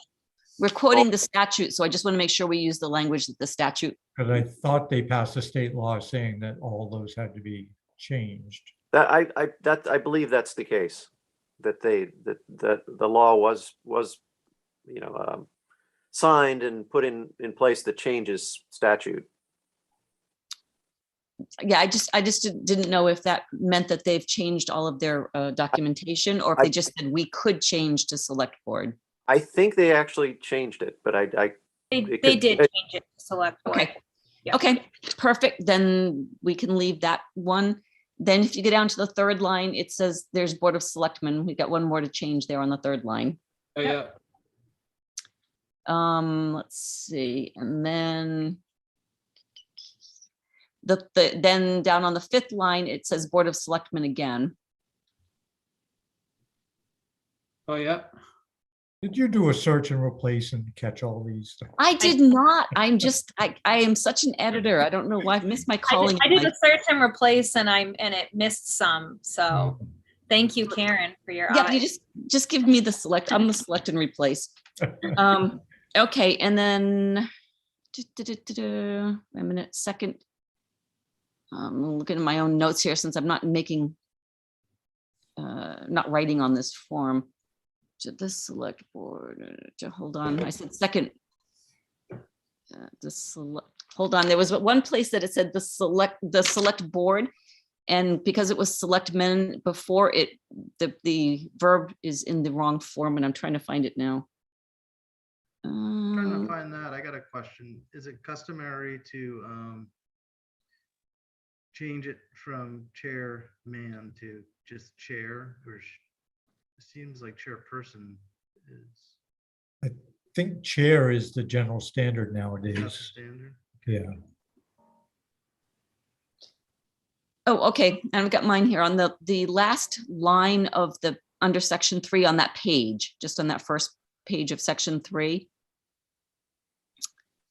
We're quoting the statute, so I just want to make sure we use the language that the statute. Because I thought they passed a state law saying that all those had to be changed. I believe that's the case. That the law was signed and put in place that changes statute. Yeah, I just didn't know if that meant that they've changed all of their documentation, or if they just said we could change to Select Board. I think they actually changed it, but They it they could- did change it to select board. Okay. Yeah. Okay, perfect. Then we can leave that one. Then if you get down to the third line, it says there's Board of Selectmen. We got one more to change there on the third line. Oh, yeah. Let's see, and then then down on the fifth line, it says Board of Selectmen again. Oh, yeah. Did you do a search and replace and catch all these? I did not. I'm just, I am such an editor. I don't know why I've missed my calling. I did a search and replace, and it missed some. So thank you, Karen, for your Yeah, you eye. just give me the select. I'm the select and replace. Okay, and then wait a minute, second. I'm looking at my own notes here since I'm not making, not writing on this form. To the select board, hold on, I said second. Hold on, there was one place that it said the select board. And because it was selectmen before it, the verb is in the wrong form, and I'm trying to find it now. Trying to find that. I got a question. Is it customary to change it from chairman to just chair, or it seems like chairperson is I think chair is the general standard that's the nowadays. standard? Yeah. Oh, okay, and I've got mine here on the last line of the, under section 3 on that page, just on that first page of section 3.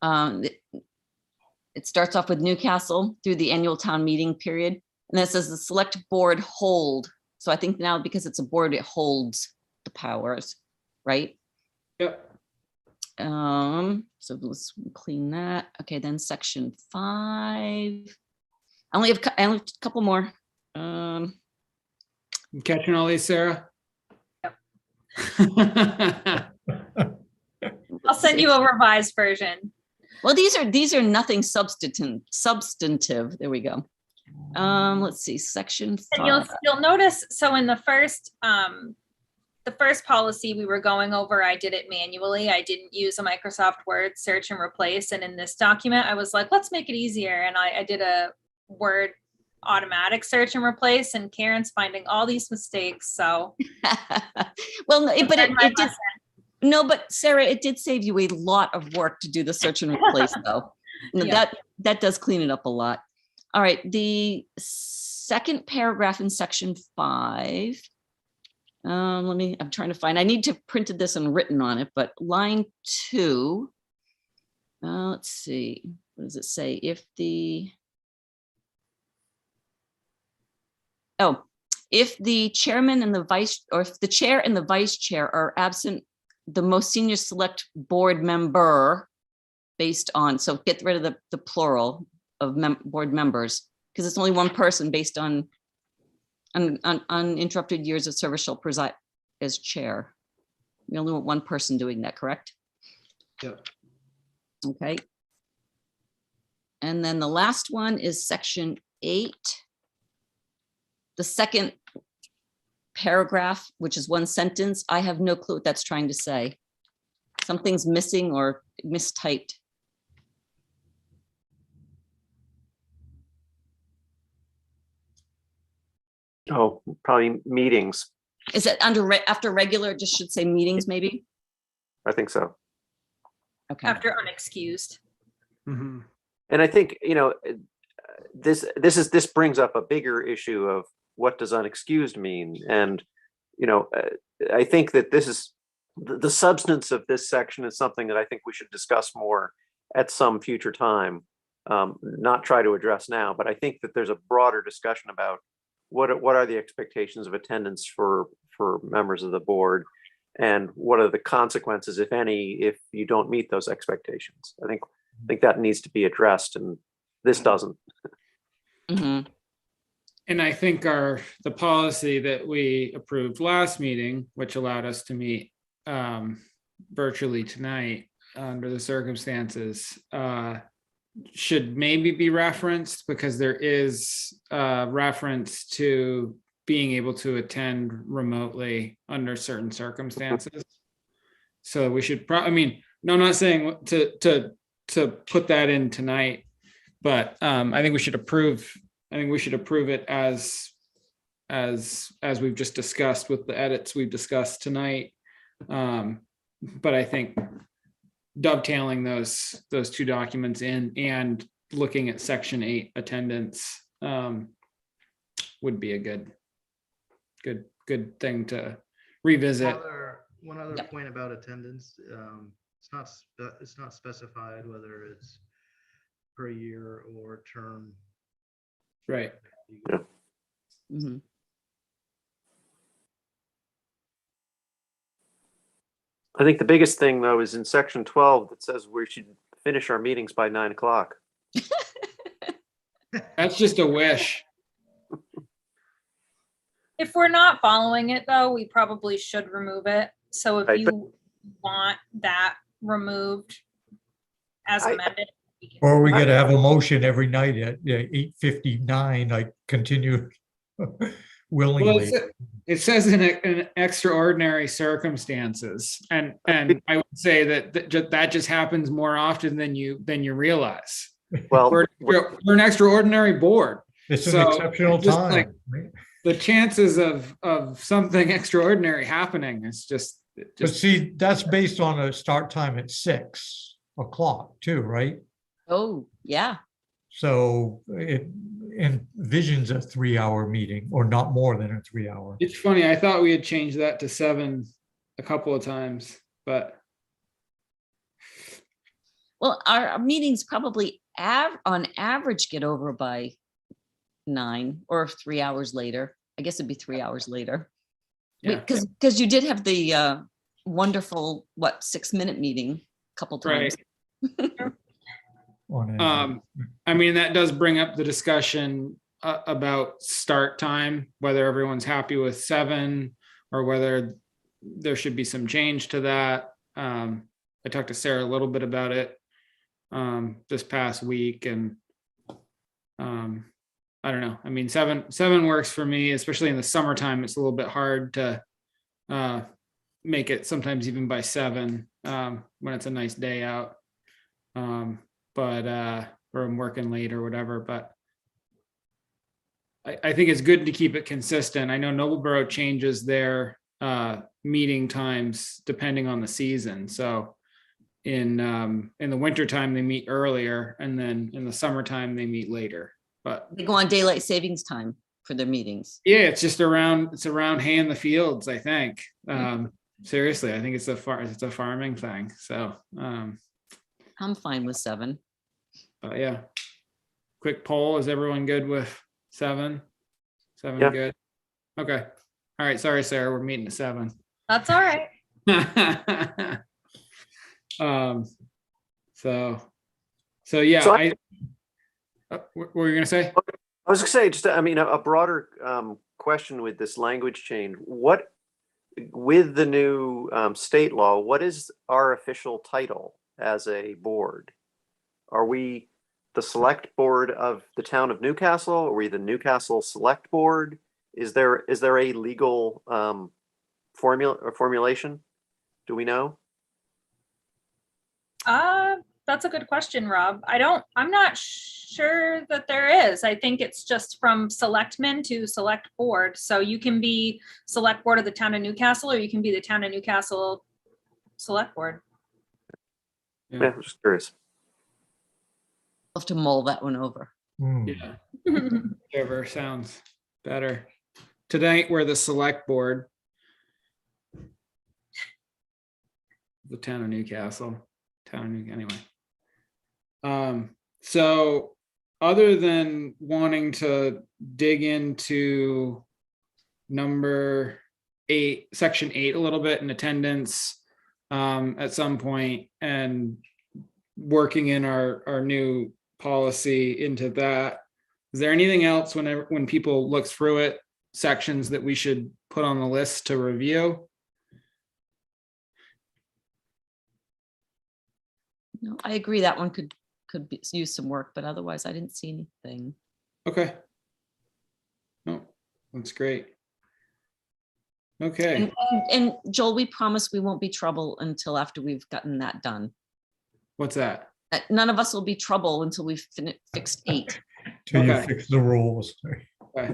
It starts off with Newcastle through the annual town meeting period, and then it says the select board hold. So I think now because it's a board, it holds the powers, right? Yep. So let's clean that. Okay, then section 5. I only have a couple more. You catching all these, Sarah? Yep. I'll send you a revised version. Well, these are nothing substantive. There we go. Let's see, section 5. And you'll notice, so in the first policy we were going over, I did it manually. I didn't use a Microsoft Word search and replace. And in this document, I was like, let's make it easier. And I did a Word automatic search and replace, and Karen's finding all these mistakes. So Well, no, but learned my it did. lesson. No, but Sarah, it did save you a lot of work to do the search and replace, though. No, Yeah. that does clean it up a lot. All right, the second paragraph in section 5. I'm trying to find, I need to printed this and written on it, but line 2. Let's see, what does it say? If the chairman and the vice, or if the chair and the vice chair are absent, the most senior select board member based on, so get rid of the plural of board members. because it's only one person based on uninterrupted years of service shall preside as chair. We only want one person doing that, correct? Yep. Okay. And then the last one is section 8. The second paragraph, which is one sentence, I have no clue what that's trying to say. Something's missing or mistyped. Oh, probably meetings. Is it under, after regular, it just should say meetings maybe? I think so. Okay. After unexcused. Mhm. And I think, this brings up a bigger issue of what does unexcused mean? And, I think that this is the substance of this section is something that I think we should discuss more at some future time. Not try to address now, but I think that there's a broader discussion about what are the expectations of attendance for members of the board, and what are the consequences, if any, if you don't meet those expectations. I think that needs to be addressed, and this doesn't. Mhm. And I think the policy that we approved last meeting, which allowed us to meet virtually tonight under the circumstances, should maybe be referenced, because there is reference to being able to attend remotely under certain circumstances. So we should no, I'm not saying to put that in tonight, but I think we should approve it as we've just discussed with the edits we've discussed tonight. But I think dovetailing those two documents in and looking at section 8 attendance would be a good thing to revisit. One other Yep. point about attendance, it's not specified whether it's per year or term. Right. Mhm. I think the biggest thing, though, is in section 12 that says we should finish our meetings by 9 o'clock. That's just a wish. If we're not following it though, we probably should remove it. So if Right, but- you want that removed as I- amended. we can- Or we gotta have a motion every night at 8:59, I continue Well, willingly. it says in extraordinary circumstances, and I would say that just happens more often than you realize. Well, We're an extraordinary board. It's an so exceptional just like- time. right? The chances of something extraordinary happening is just But see, that's based on a start time at 6 o'clock too, right? Oh, yeah. So it envisions a 3-hour meeting, or not more than a 3-hour. It's funny. I thought we had changed that to 7 a couple of times, but Well, our meetings probably on average get over by 9 or 3 hours later. I guess it'd be 3 hours later. yeah. Because you did have the wonderful, 6-minute meeting a couple times. Right. On average. That does bring up the discussion about start time, whether everyone's happy with 7 or whether there should be some change to that. I talked to Sarah a little bit about it this past week, and I don't know. 7 works for me, especially in the summertime. It's a little bit hard to make it sometimes even by 7 when it's a nice day out. Or I'm working late or whatever, but I think it's good to keep it consistent. I know Noblesboro changes their meeting times depending on the season. So in the wintertime, they meet earlier, and then in the summertime, they meet later. But They go on daylight savings time for their meetings. yeah, it's around hay in the fields, I think. Seriously, I think it's a farming thing. So I'm fine with 7. yeah. Quick poll, is everyone good with 7? 7 Yeah. good? Okay. All right, sorry, Sarah, we're meeting at 7. That's all right. So yeah, So what were you gonna say? I was gonna say, just, I mean, a broader question with this language change. What, with the new state law, what is our official title as a board? Are we the select board of the town of Newcastle? Are we the Newcastle Select Board? Is there a legal formulation? Do we know? That's a good question, Rob. I'm not sure that there is. I think it's just from selectmen to select board. So you can be select board of the town of Newcastle, or you can be the town of Newcastle select board. Yeah, I'm just curious. I'll have to mull that one over. Hmm. Yeah, whatever sounds better. Tonight, we're the select board. The town of Newcastle, anyway. So other than wanting to dig into number 8, section 8 a little bit in attendance at some point, and working in our new policy into that, is there anything else when people look through it, sections that we should put on the list to review? No, I agree that one could use some work, but otherwise I didn't see anything. Okay. No, that's great. Okay. And Joel, we promise we won't be trouble until after we've gotten that done. What's that? None of us will be trouble until we've fixed 8. Till you Okay. fix the rules. Okay.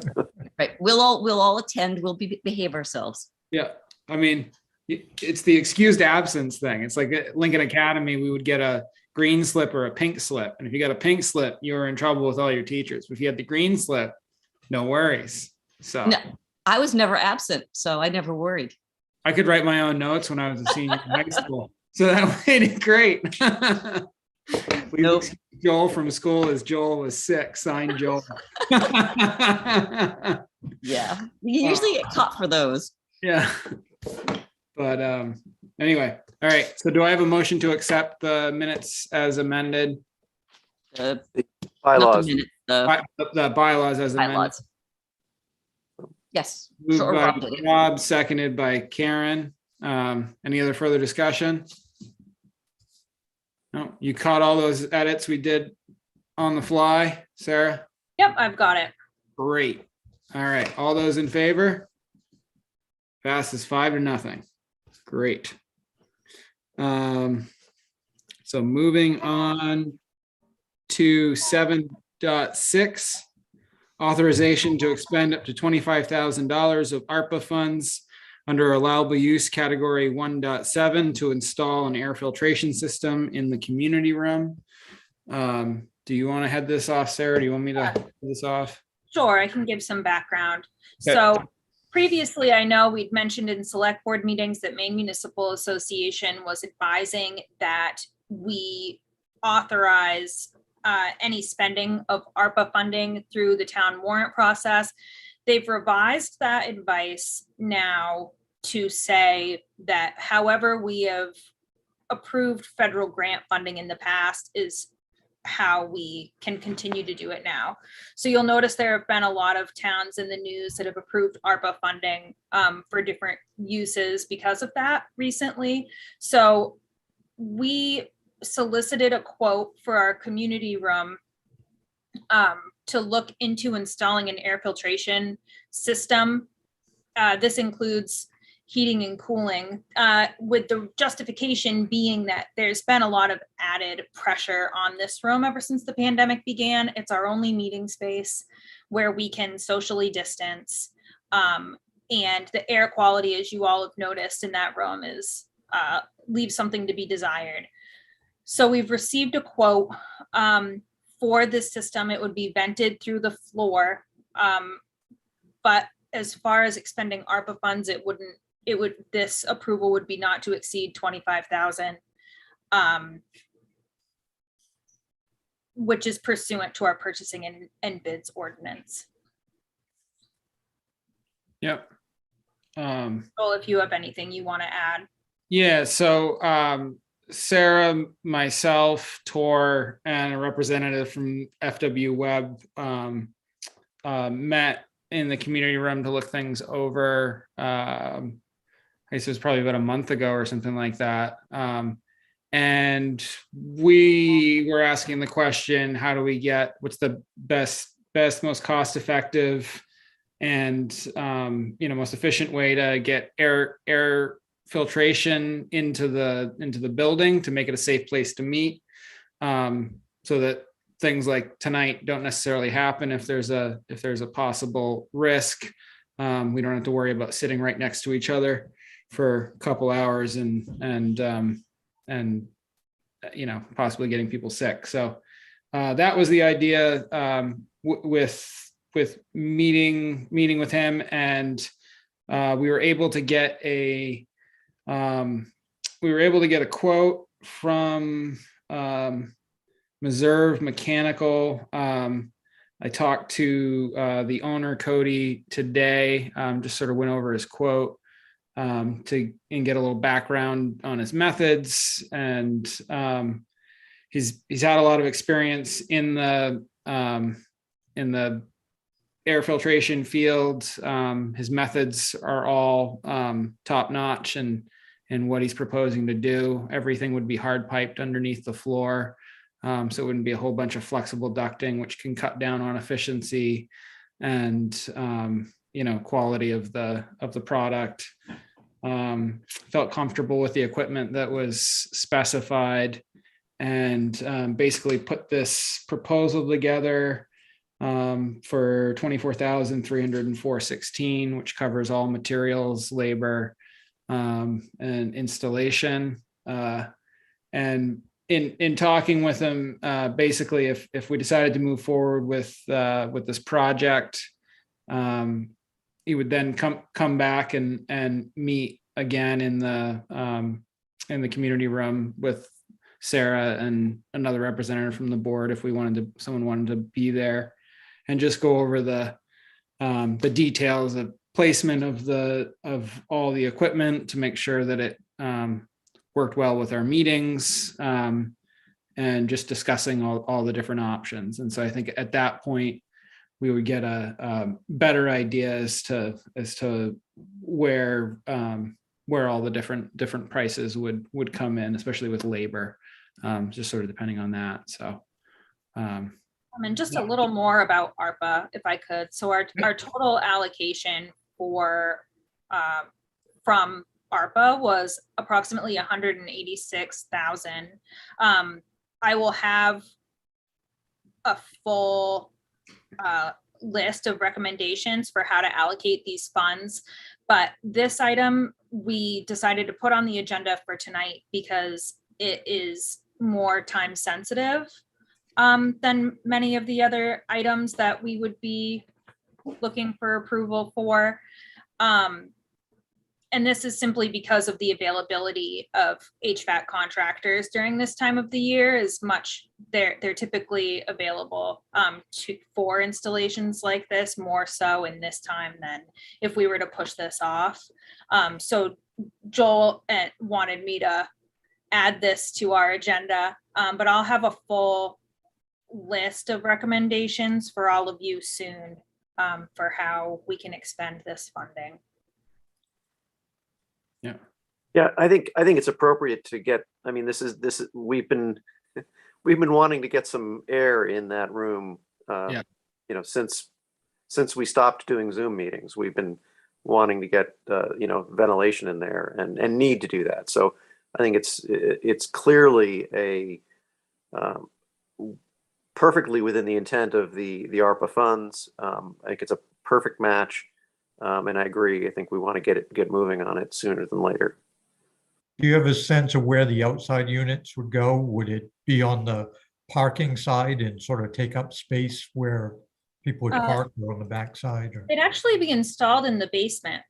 Right, we'll all attend, we'll behave ourselves. Yeah, I mean, it's the excused absence thing. It's like at Lincoln Academy, we would get a green slip or a pink slip. And if you got a pink slip, you were in trouble with all your teachers. But if you had the green slip, no worries. So No, I was never absent, so I never worried. I could write my own notes when I was a senior in high school. So that made it great. We Nope. excused Joel from school as Joel was sick, signed Joel. Yeah, you usually get caught for those. Yeah. But anyway, all right. So do I have a motion to accept the minutes as amended? Not Bylaws. the minute, the The bylaws as amended. bylaws. Yes, Moved sure, by Rob did it. Rob, seconded by Karen. Any other further discussion? No, you caught all those edits we did on the fly, Sarah? Yep, I've got it. Great. All right, all those in favor? Passes 5-0. Great. So moving on to 7.6, authorization to expend up to $25,000 of Arpa funds under allowable use category 1.7 to install an air filtration system in the community room. Do you want to head this off, Sarah? Do you want me to head this off? Sure, I can give some background. Okay. So previously, I know we'd mentioned in select board meetings that Maine Municipal Association was advising that we authorize any spending of ARPA funding through the town warrant process. They've revised that advice now to say that however we have approved federal grant funding in the past is how we can continue to do it now. So you'll notice there have been a lot of towns in the news that have approved ARPA funding for different uses because of that recently. So we solicited a quote for our community room to look into installing an air filtration system. This includes heating and cooling, with the justification being that there's been a lot of added pressure on this room ever since the pandemic began. It's our only meeting space where we can socially distance. And the air quality, as you all have noticed in that room, is leaves something to be desired. So we've received a quote for this system. It would be vented through the floor. But as far as expending ARPA funds, this approval would be not to exceed 25,000, which is pursuant to our purchasing and bids ordinance. Yep. Well, if you have anything you want to add. Yeah, so Sarah, myself, Tor, and a representative from FW Web met in the community room to look things over. I guess it was probably about a month ago or something like that. And we were asking the question, how do we get, what's the best, most cost effective and, most efficient way to get air filtration into the building to make it a safe place to meet. So that things like tonight don't necessarily happen if there's a possible risk. We don't have to worry about sitting right next to each other for a couple hours and possibly getting people sick. So that was the idea with meeting with him, and we were able to get a quote from Meserve Mechanical. I talked to the owner, Cody, today, just sort of went over his quote and get a little background on his methods. And he's had a lot of experience in the air filtration field. His methods are all top notch, and what he's proposing to do, everything would be hard piped underneath the floor. So it wouldn't be a whole bunch of flexible ducting, which can cut down on efficiency and quality of the product. Felt comfortable with the equipment that was specified, and basically put this proposal together for $24,304.16, which covers all materials, labor, and installation. And in talking with him, basically, if we decided to move forward with this project, he would then come back and meet again in the community room with Sarah and another representative from the board if someone wanted to be there, and just go over the details of placement of all the equipment to make sure that it worked well with our meetings, and just discussing all the different options. And so I think at that point we would get a better idea as to where all the different prices would come in, especially with labor, just sort of depending on that. So And just a little more about ARPA, if I could. So our total allocation from ARPA was approximately 186,000. I will have a full list of recommendations for how to allocate these funds, but this item we decided to put on the agenda for tonight because it is more time sensitive than many of the other items that we would be looking for approval for. And this is simply because of the availability of HVAC contractors during this time of the year. As much they're typically available for installations like this, more so in this time than if we were to push this off. So Joel wanted me to add this to our agenda, but I'll have a full list of recommendations for all of you soon for how we can expend this funding. Yeah, I think it's appropriate to get, I mean, this is we've been wanting to get some air in that room, since we stopped doing Zoom meetings. We've been wanting to get ventilation in there and need to do that. So I think it's clearly a perfectly within the intent of the ARPA funds. I think it's a perfect match, and I agree. I think we want to get moving on it sooner than later. Do you have a sense of where the outside units would go? Would it be on the parking side and sort of take up space where people would park, or on the back side? Or? It'd actually be installed in the basement.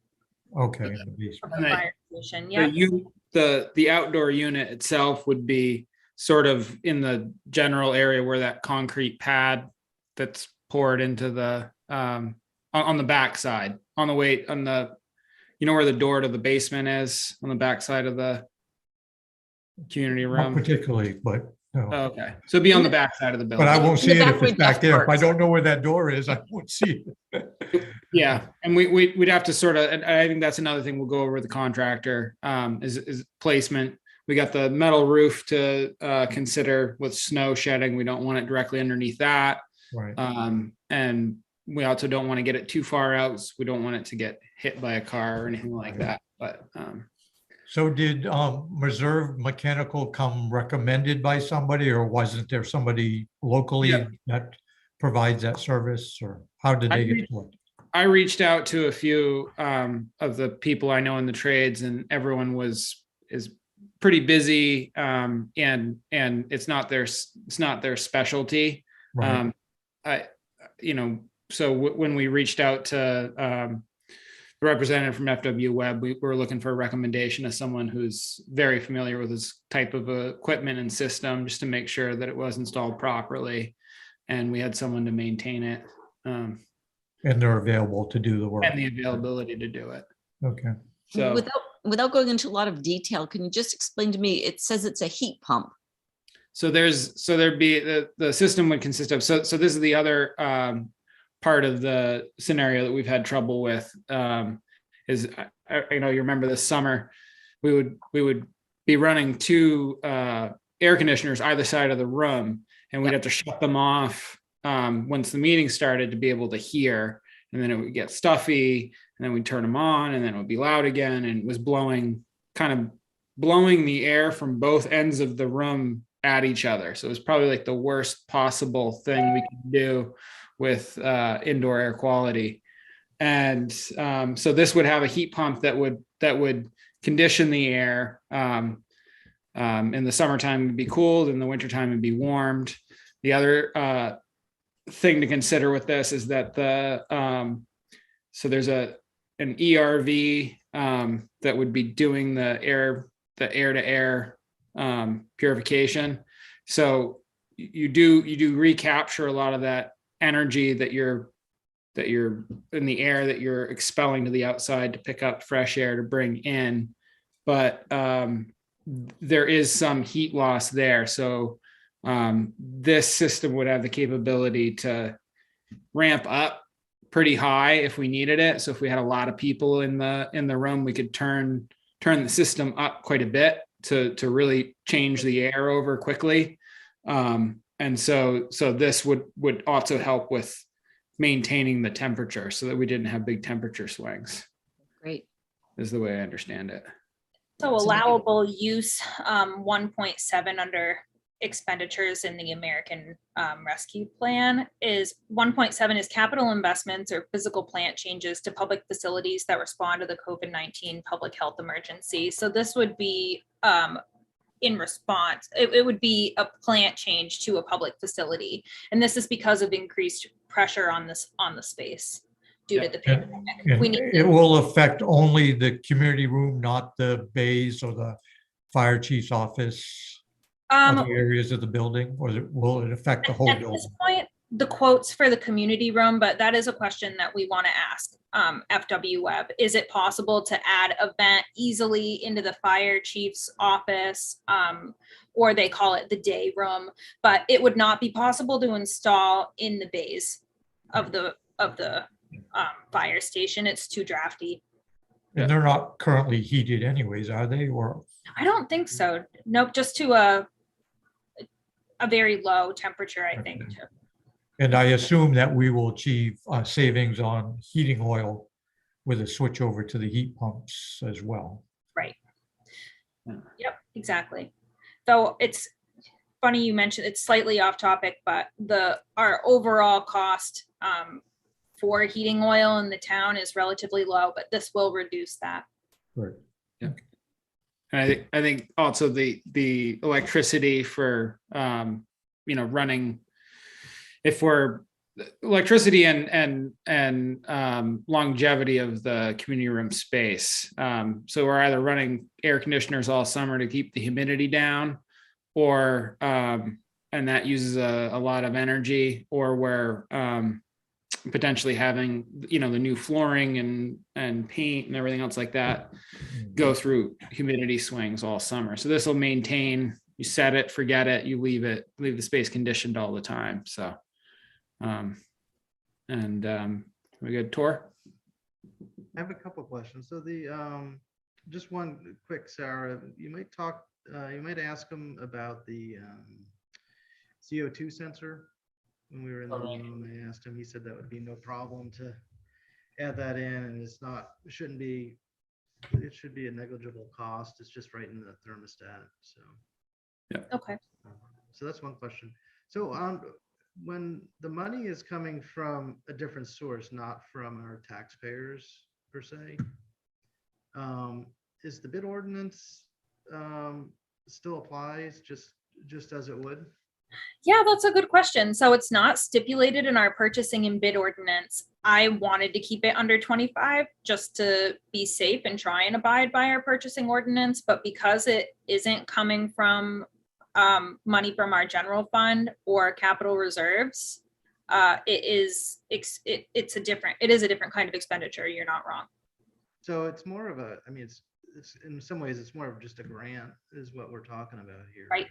Okay, in the basement. Of the fire station. Yeah. The outdoor unit itself would be sort of in the general area where that concrete pad that's poured into the on the back side, on the way on the, where the door to the basement is, on the back side of the community room. Not particularly, but No. Okay, so it'd be on the back side of the building. But I won't In the see it back if where it's back Jeff there. If I works. don't know where that door is, I won't see it. Yeah, and we'd have to sort of, and I think that's another thing we'll go over with the contractor, is placement. We got the metal roof to consider with snow shedding. We don't want it directly underneath that. Right. And we also don't want to get it too far out. We don't want it to get hit by a car or anything like that. But So did Reserve Mechanical come recommended by somebody, or wasn't there somebody locally Yeah. that provides that service, or how did they get to it? I reached out to a few of the people I know in the trades, and everyone is pretty busy, and it's not their specialty. Right. So when we reached out to the representative from FW Web, we were looking for a recommendation of someone who's very familiar with this type of equipment and system, just to make sure that it was installed properly, and we had someone to maintain it. And they're available to do the work. And the availability to do it. Okay. So Without going into a lot of detail, can you just explain to me, it says it's a heat pump. there'd be the system would consist of, so this is the other part of the scenario that we've had trouble with, is you remember this summer, we would be running two air conditioners either side of the room, and we'd have to shut them off once the meeting started to be able to hear, and then it would get stuffy, and then we'd turn them on, and then it would be loud again, and it was blowing the air from both ends of the room at each other. So it was probably like the worst possible thing we could do with indoor air quality. And so this would have a heat pump that would condition the air. In the summertime it'd be cooled, in the wintertime it'd be warmed. The other thing to consider with this is that so there's an ERV that would be doing the air to air purification. So you do recapture a lot of that energy that you're in the air that you're expelling to the outside to pick up fresh air to bring in, but there is some heat loss there. So this system would have the capability to ramp up pretty high if we needed it. So if we had a lot of people in the room, we could turn the system up quite a bit to really change the air over quickly. And so this would also help with maintaining the temperature so that we didn't have big temperature swings, Great. is the way I understand it. So allowable use 1.7 under expenditures in the American Rescue Plan is 1.7 is capital investments or physical plant changes to public facilities that respond to the COVID-19 public health emergency. So this would be in response, it would be a plant change to a public facility. And this is because of increased pressure on the space due to the pandemic. And it will affect only the community room, not the bays or the fire chief's office, other areas of the building, or will it affect the whole At building? this point, the quotes for the community room, but that is a question that we want to ask FW Web. Is it possible to add a vent easily into the fire chief's office, or they call it the day room, but it would not be possible to install in the bays of the fire station. It's too drafty. And they're not currently heated anyways, are they? Or I don't think so. Nope, just to a very low temperature, I think. and I assume that we will achieve savings on heating oil with a switch over to the heat pumps as well. Right. Yep, exactly. Though it's funny you mentioned, it's slightly off topic, but our overall cost for heating oil in the town is relatively low, but this will reduce that. Right. And I think also the electricity for running, if we're electricity and longevity of the community room space. So we're either running air conditioners all summer to keep the humidity down, or and that uses a lot of energy, or we're potentially having the new flooring and paint and everything else like that go through humidity swings all summer. So this will maintain you set it, forget it, you leave the space conditioned all the time. So, we good, Tor? I have a couple questions. So just one quick, Sarah, you might ask them about the CO2 sensor. When we were in the room, I asked him, he said that would be no problem to add that in, and it should be a negligible cost. It's just right in the thermostat. So, Okay. so that's one question. So when the money is coming from a different source, not from our taxpayers per se, is the bid ordinance still applies just as it would? Yeah, that's a good question. So it's not stipulated in our purchasing and bid ordinance. I wanted to keep it under 25 just to be safe and try and abide by our purchasing ordinance. But because it isn't coming from money from our general fund or capital reserves, it is a different kind of expenditure. You're not wrong. So it's more of a, I mean, it's in some ways, it's more of just a grant is what we're talking about here. Right.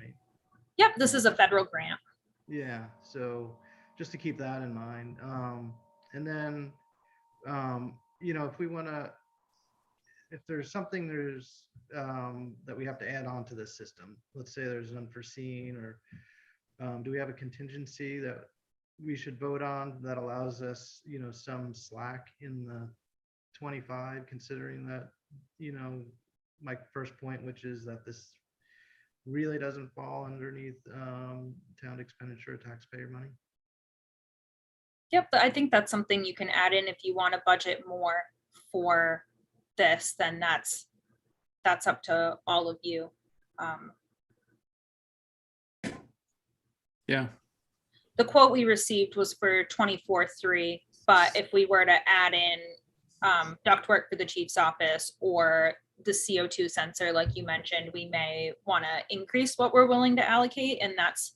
Yep, this is a federal grant. Yeah, so just to keep that in mind. And then, if there's something that we have to add on to this system, let's say there's an unforeseen, or do we have a contingency that we should vote on that allows us, some slack in the 25, considering that, my first point, which is that this really doesn't fall underneath town expenditure, taxpayer money. Yep, I think that's something you can add in if you want to budget more for this, then that's up to all of you. Yeah. The quote we received was for 24.3, but if we were to add in ductwork for the chief's office or the CO2 sensor, like you mentioned, we may want to increase what we're willing to allocate, and that's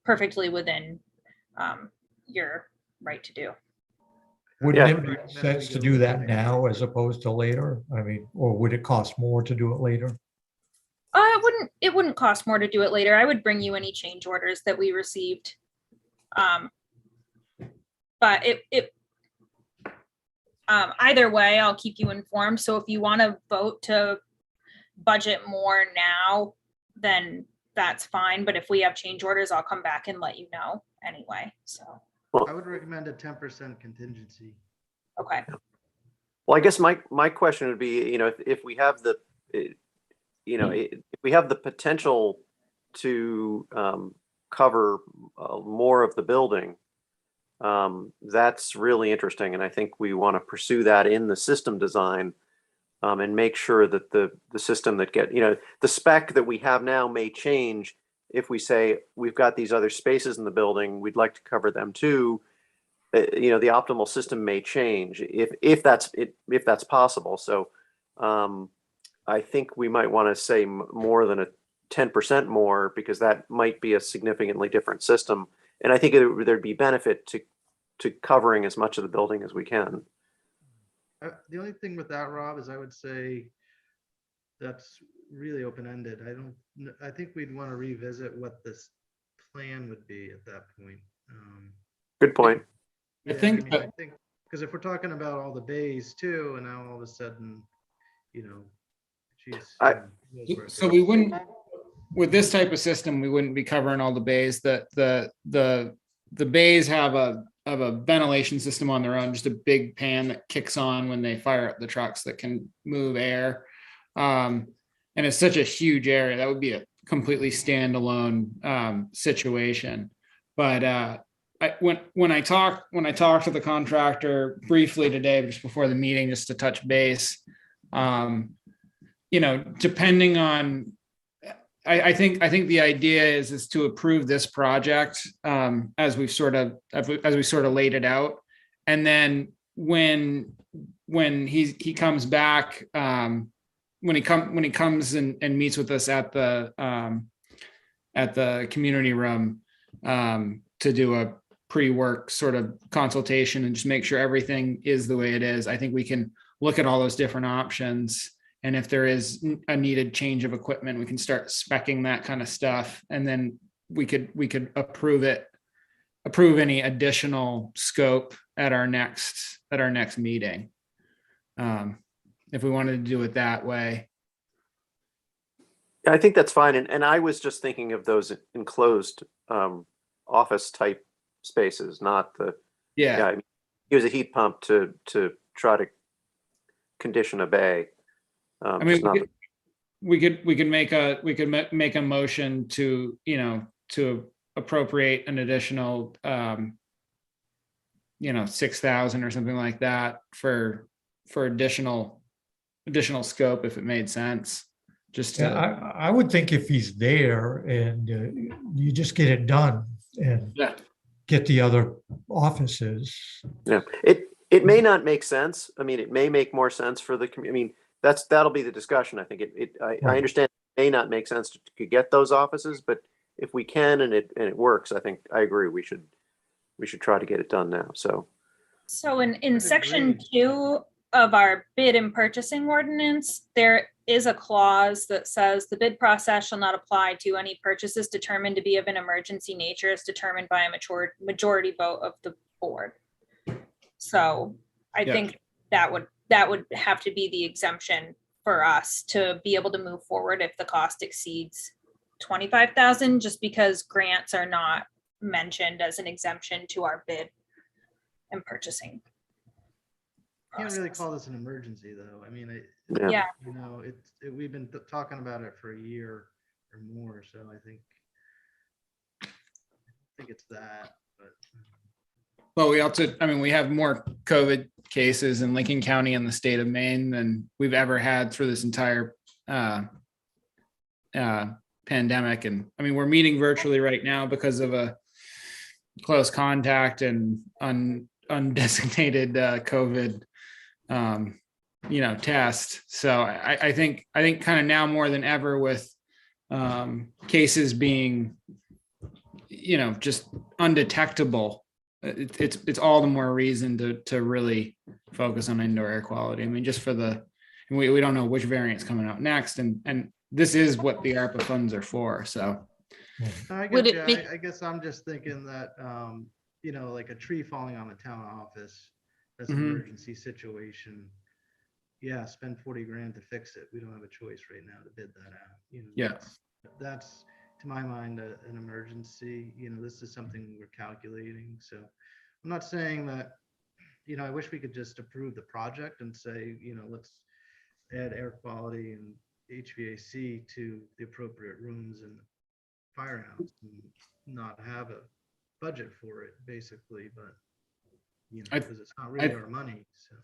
perfectly within your right to do. Wouldn't Yeah. it make sense to do that now as opposed to later? I mean, or would it cost more to do it later? It wouldn't cost more to do it later. I would bring you any change orders that we received. But either way, I'll keep you informed. So if you want to vote to budget more now, then that's fine. But if we have change orders, I'll come back and let you know anyway. So I would recommend a 10% contingency. okay. Well, I guess my question would be, if we have the, if we have the potential to cover more of the building, that's really interesting. And I think we want to pursue that in the system design and make sure that the system that the spec that we have now may change if we say we've got these other spaces in the building, we'd like to cover them too. The optimal system may change if that's possible. So I think we might want to say more than a 10% more, because that might be a significantly different system. And I think there'd be benefit to covering as much of the building as we can. The only thing with that, Rob, is I would say that's really open-ended. I think we'd want to revisit what this plan would be at that point. Good point. I think because if we're talking about all the bays too, and now all of a sudden, geez. so we wouldn't, with this type of system, we wouldn't be covering all the bays. The bays have a ventilation system on their own, just a big pan that kicks on when they fire up the trucks that can move air. And it's such a huge area that would be a completely standalone situation. But when I talked to the contractor briefly today, just before the meeting, just to touch base, depending on, I think the idea is to approve this project as we sort of laid it out, and then when he comes back, when he comes and meets with us at the community room to do a pre-work sort of consultation and just make sure everything is the way it is, I think we can look at all those different options And if there is a needed change of equipment, we can start speccing that kind of stuff. And then we could approve any additional scope at our next meeting. If we wanted to do it that way. I think that's fine. And I was just thinking of those enclosed office type spaces, not the, Yeah. I mean, use a heat pump to try to condition a bay. I mean, just not we could make a motion to, to appropriate an additional, 6,000 or something like that for additional scope if it made sense. Just Yeah, to, I would think if he's there and you just get it done and yeah, get the other offices. Yeah, it may not make sense. I mean, it may make more sense for the community. I mean, that'll be the discussion. I think I Right. understand it may not make sense to get those offices, but if we can and it works, I think I agree. We should try to get it done now. So So in I'd section agree. 2 of our bid and purchasing ordinance, there is a clause that says the bid process shall not apply to any purchases determined to be of an emergency nature as determined by a majority vote of the board. So I Yeah. think that would have to be the exemption for us to be able to move forward if the cost exceeds 25,000, just because grants are not mentioned as an exemption to our bid and purchasing. Can't really process. call this an emergency, though. I mean, yeah, Yeah. we've been talking about it for a year or more, so I think it's that, but. well, we have more COVID cases in Lincoln County and the state of Maine than we've ever had through this entire pandemic. And I mean, we're meeting virtually right now because of a close contact and undesignated COVID test. So I think kind of now more than ever with cases being just undetectable, it's all the more reason to really focus on indoor air quality. I mean, just for we don't know which variant's coming out next, and this is what the Arpa funds are for. So I Would get it you. make- I guess I'm just thinking that, like a tree falling on the town office, that's an Mhm. emergency situation. Yeah, spend 40 grand to fix it. We don't have a choice right now to bid that out. Yeah. That's to my mind, an emergency. This is something we're calculating. So I'm not saying that, I wish we could just approve the project and say, let's add air quality and HVAC to the appropriate rooms and firehouse and not have a budget for it, basically, but because it's not really our money. So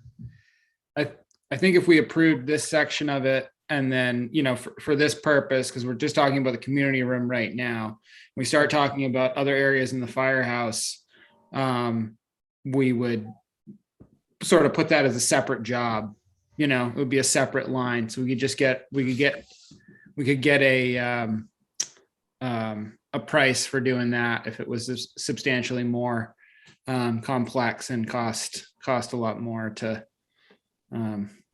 I think if we approved this section of it, and then, for this purpose, because we're just talking about the community room right now, we start talking about other areas in the firehouse, we would sort of put that as a separate job. It would be a separate line. So we could get a price for doing that if it was substantially more complex and cost a lot more to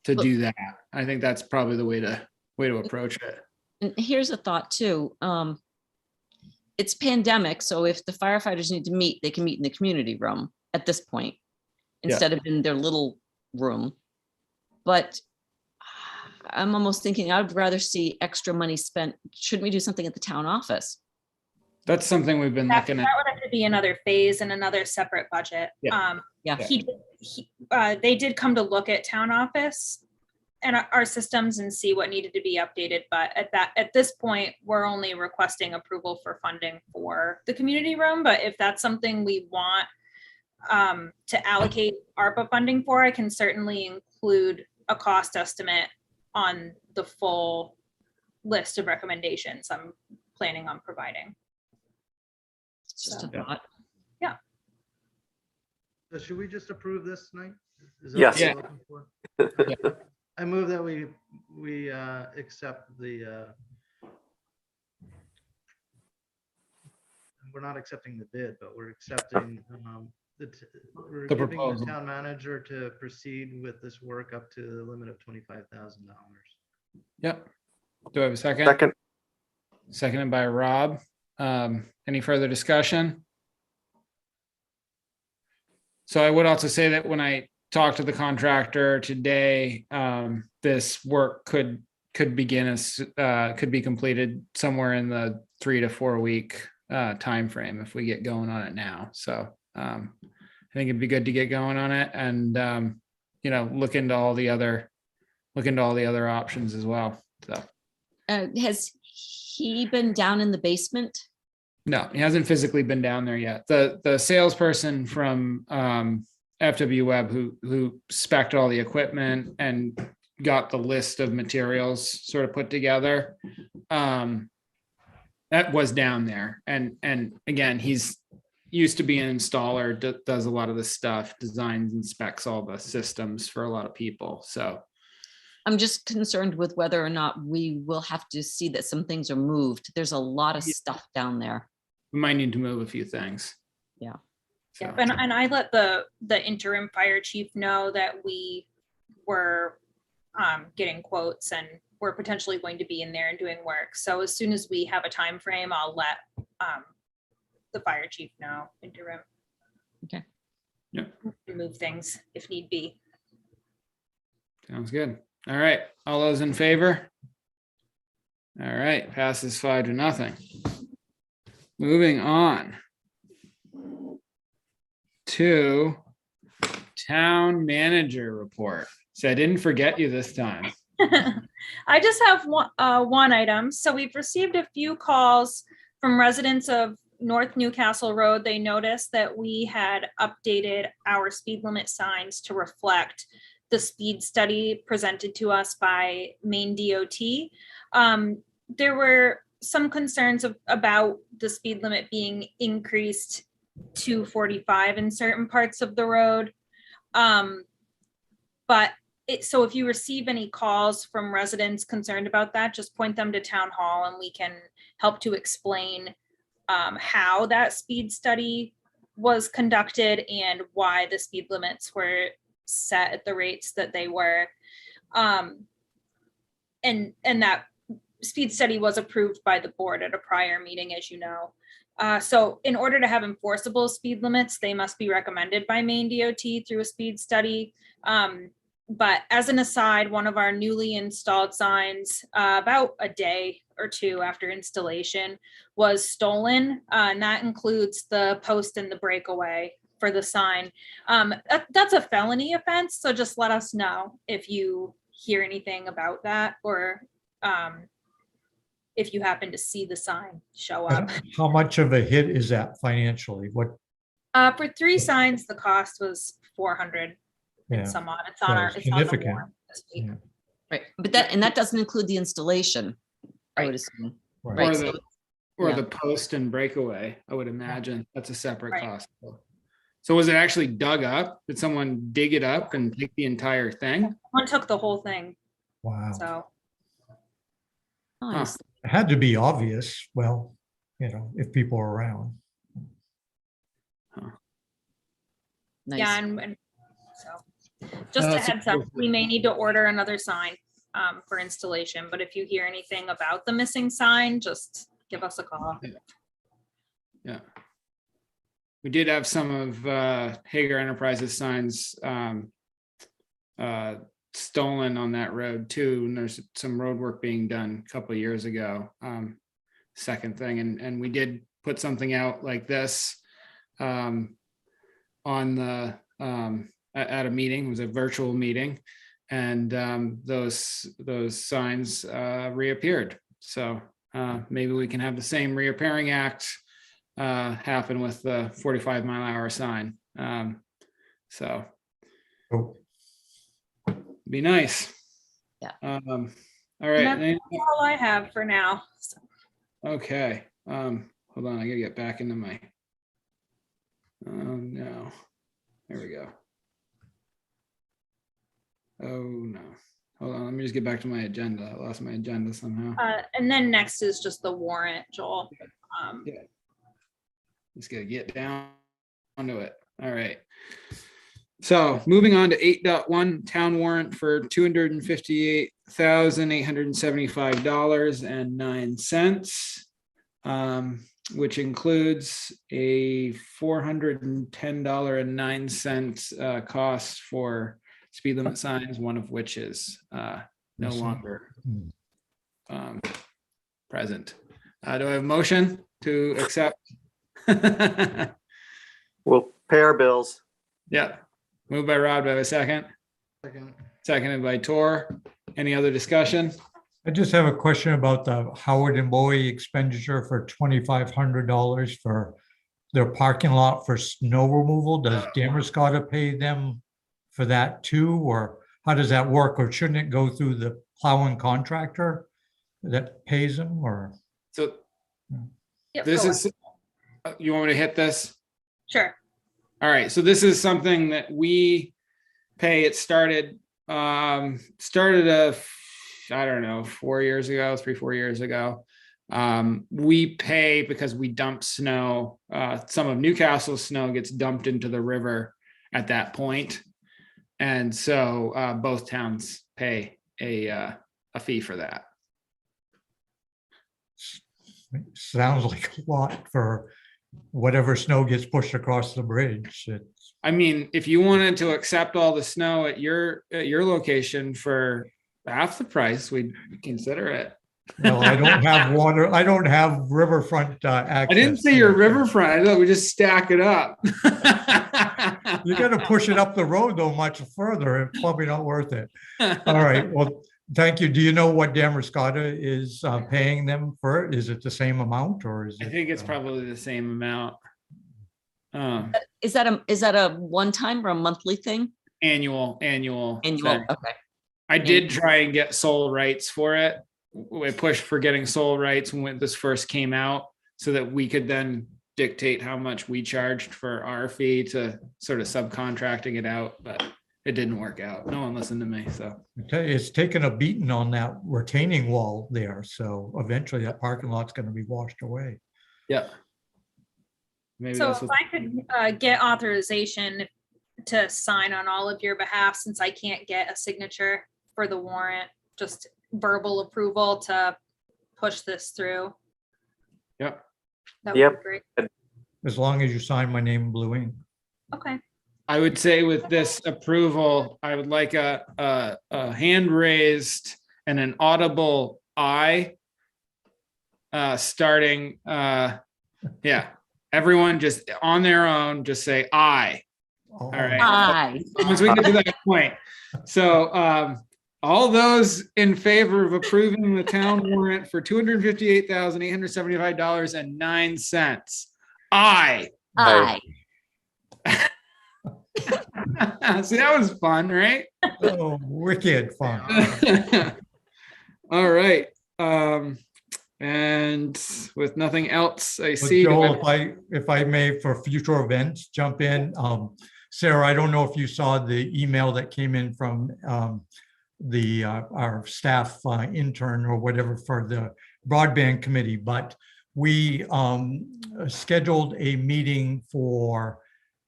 do that. I think that's probably the way to approach it. And here's a thought too. It's pandemic, so if the firefighters need to meet, they can meet in the community room at this point instead of in their little room. But I'm almost thinking I'd rather see extra money spent. Shouldn't we do something at the town office? That's something we've been That looking would at. have to be another phase and another separate budget. Yeah. Yeah. They did come to look at town office and our systems and see what needed to be updated. But at this point, we're only requesting approval for funding for the community room. But if that's something we want to allocate ARPA funding for, I can certainly include a cost estimate on the full list of recommendations I'm planning on providing. It's just So. a thought. So should we just approve this tonight? Is Yes. what Yeah. we're looking for? Yeah. I move that we accept the. We're not accepting the bid, but we're accepting we're The giving the proposal. town manager to proceed with this work up to the limit of $25,000. Yep. Do I have a second? Second, Seconded by Rob. Any further discussion? So I would also say that when I talked to the contractor today, this work could begin as could be completed somewhere in the 3 to 4 week time frame if we get going on it now. So I think it'd be good to get going on it and look into all the other options as well. So Has he been down in the basement? no, he hasn't physically been down there yet. The salesperson from FW Web who spec'd all the equipment and got the list of materials sort of put together, that was down there. And again, he's used to be an installer, does a lot of this stuff, designs and specs all the systems for a lot of people. So I'm just concerned with whether or not we will have to see that some things are moved. There's a lot of stuff down there. we might need to move a few things. Yeah. So, Yep, and I let the interim fire chief know that we were getting quotes and we're potentially going to be in there and doing work. So as soon as we have a time frame, I'll let the fire chief know, interim. Okay. Yeah. Move things if need be. sounds good. All right, all those in favor? All right, passes 5-0. Moving on to town manager report. So I didn't forget you this time. I just have one item. So we've received a few calls from residents of North Newcastle Road. They noticed that we had updated our speed limit signs to reflect the speed study presented to us by Maine DOT. There were some concerns about the speed limit being increased to 45 in certain parts of the road. So if you receive any calls from residents concerned about that, just point them to town hall and we can help to explain how that speed study was conducted and why the speed limits were set at the rates that they were. And that speed study was approved by the board at a prior meeting, as you know. So in order to have enforceable speed limits, they must be recommended by Maine DOT through a speed study. But as an aside, one of our newly installed signs, about a day or two after installation, was stolen. And that includes the post and the breakaway for the sign. That's a felony offense. So just let us know if you hear anything about that or if you happen to see the sign show up. How much of a hit is that financially? What? For 3 signs, the cost was 400 Yeah. and some odd. It's So on our, it's it's on the significant. warrant this week. Yeah. Right, but that doesn't include the installation, I would Right. assume. Right. Right, Or yeah. the post and breakaway, I would imagine. That's a separate Right. cost. So was it actually dug up? Did someone dig it up and take the entire thing? One took the whole thing, Wow. so. Nice. It had to be obvious. Well, if people are around. Nice. Yeah, and so, just a so heads up, we may need to order another sign for installation, but if you hear anything about the missing sign, just give us a call. Yeah. We did have some of Hager Enterprises signs stolen on that road too. And there's some road work being done a couple of years ago. Second thing, and we did put something out like this on the at a meeting. It was a virtual meeting, and those signs reappeared. So maybe we can have the same reappearing act happen with the 45-mile-an-hour sign. So Oh, be nice. Yeah. All And right. that's all I have for now. So, Okay. Hold on. I gotta get back into my. No. There we go. Oh no. Hold on. Let me just get back to my agenda. I lost my agenda somehow. and then next is just the warrant, Joel. Yeah. Just gotta get down to it. All right. So moving on to 8.1 town warrant for $48,875.09, which includes a $410.09 cost for speed limit signs, one of which is no Missing. longer Hmm. present. Do I have a motion to accept? We'll pay our bills. Yeah. Moved by Rob. Do I have a second? Second. Seconded by Tor. Any other discussion? I just have a question about the Howard and Bowie expenditure for $2,500 for their parking lot for snow removal. Does Damerscotta pay them for that too? Or how does that work? Or shouldn't it go through the plowing contractor that pays them or? So Yep, this go is, you want me to hit this? Sure. All right, so this is something that we pay. It started I don't know, 4 years ago, 3-4 years ago. We pay because we dump snow. Some of Newcastle's snow gets dumped into the river at that point. And so both towns pay a fee for that. Sounds like a lot for whatever snow gets pushed across the bridge. I mean, if you wanted to accept all the snow at your location for half the price, we'd consider it. Well, I don't have water. I don't have riverfront access. I didn't say your riverfront. I thought we just stack it up. You got to push it up the road though much further. It's probably not worth it. All right. Well, thank you. Do you know what Damerscotta is paying them for it? Is it the same amount or is it? I think it's probably the same amount. Is that a one-time or a monthly thing? Annual. Annual, thing. okay. I did try and get sole rights for it. I pushed for getting sole rights when this first came out so that we could then dictate how much we charged for our fee to sort of subcontracting it out, but it didn't work out. No one listened to me, so. I tell you, it's taken a beating on that retaining wall there. So eventually that parking lot's going to be washed away. Yeah. Maybe So that's if what, I could get authorization to sign on all of your behalf, since I can't get a signature for the warrant, just verbal approval to push this through. Yep. That would Yep. be great. As long as you sign my name in blue ink. Okay. I would say with this approval, I would like a hand raised and an audible aye. Starting, yeah, everyone just on their own, just say aye. All right. Aye. Once we get to that point. So all those in favor of approving the town warrant for $258,875.09. Aye. Aye. See, that was fun, right? Oh, wicked fun. All right. And with nothing else, I But see. Joel, if I may, for future events, jump in. Sarah, I don't know if you saw the email that came in from our staff intern or whatever for the broadband committee, but we scheduled a meeting for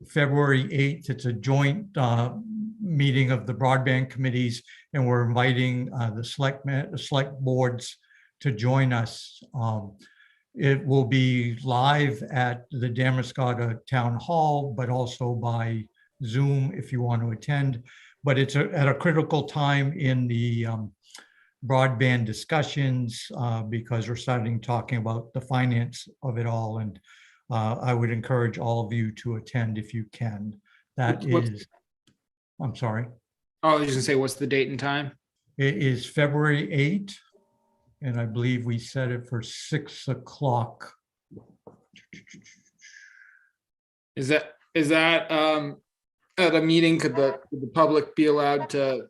February 8th. It's a joint meeting of the broadband committees, and we're inviting the select boards to join us. It will be live at the Damerscotta Town Hall, but also by Zoom if you want to attend. But it's at a critical time in the broadband discussions because we're starting talking about the finance of it all. And I would encourage all of you to attend if you can. That is, I'm sorry. Oh, I was just gonna say, what's the date and time? It is February 8th. And I believe we set it for 6 o'clock. Is that at a meeting? Could the public be allowed to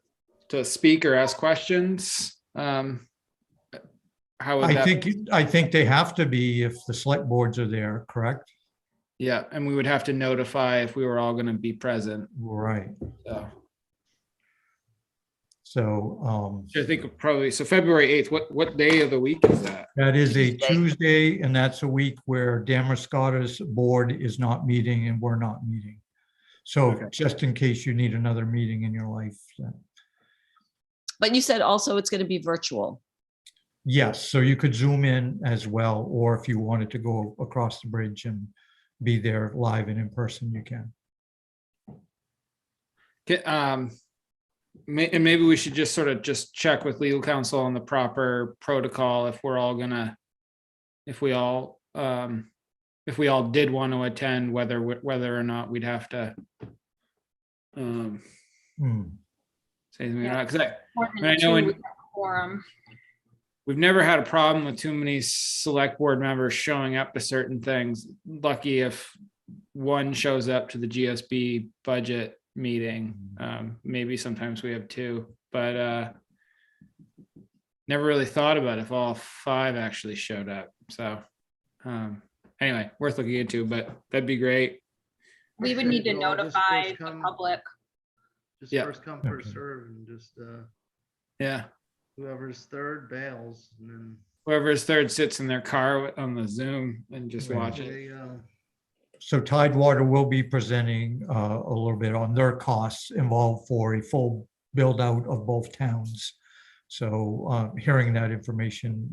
speak or ask questions? How would that? I think they have to be if the select boards are there, correct? Yeah, and we would have to notify if we were all going to be present. Right. So. So I think probably, so February 8th, what day of the week is that? that is a Tuesday, and that's a week where Damerscotta's board is not meeting and we're not meeting. So Okay. just in case you need another meeting in your life. But you said also it's going to be virtual. Yes, so you could zoom in as well, or if you wanted to go across the bridge and be there live and in person, you can. Okay, and maybe we should just sort of just check with legal counsel on the proper protocol if we're all gonna, if we all did want to attend, whether or not we'd have to say something or not. Because More I than know two with a quorum. we've never had a problem with too many select board members showing up to certain things. Lucky if one shows up to the GSB budget meeting. Maybe sometimes we have two, but never really thought about if all 5 actually showed up. So anyway, worth looking into, but that'd be great. We would need to Well, just notify first the come- public. Just Yeah. first come, first Okay. serve, and just Yeah. whoever's third bails, and then Whoever's third sits in their car on the Zoom and just Right. watch there it. you go. So Tidewater will be presenting a little bit on their costs involved for a full build out of both towns. So hearing that information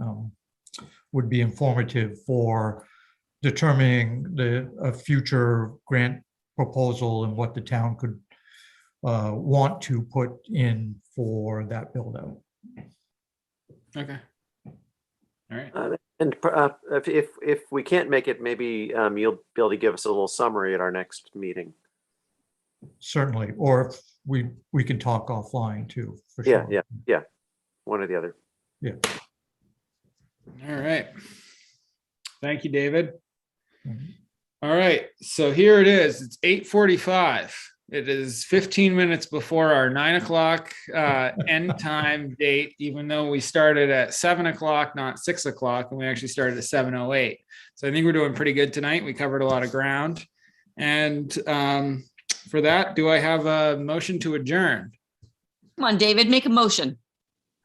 would be informative for determining a future grant proposal and what the town could want to put in for that build out. Okay. All right. And if we can't make it, maybe you'll be able to give us a little summary at our next meeting. Certainly, or if we can talk offline too, for Yeah, sure. yeah. One or the other. All right. Thank you, David. Mhm. All right, so here it is. It's 8:45. It is 15 minutes before our 9 o'clock end time date, even though we started at 7 o'clock, not 6 o'clock, and we actually started at 7:08. So I think we're doing pretty good tonight. We covered a lot of ground. And for that, do I have a motion to adjourn? Come on, David, make a motion.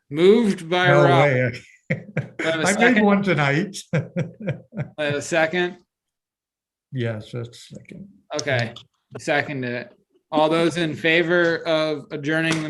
Moved by No Rob. way. have a I made second? one tonight. I have a second. Yes, that's second. Okay, seconded it. All those in favor of adjourning the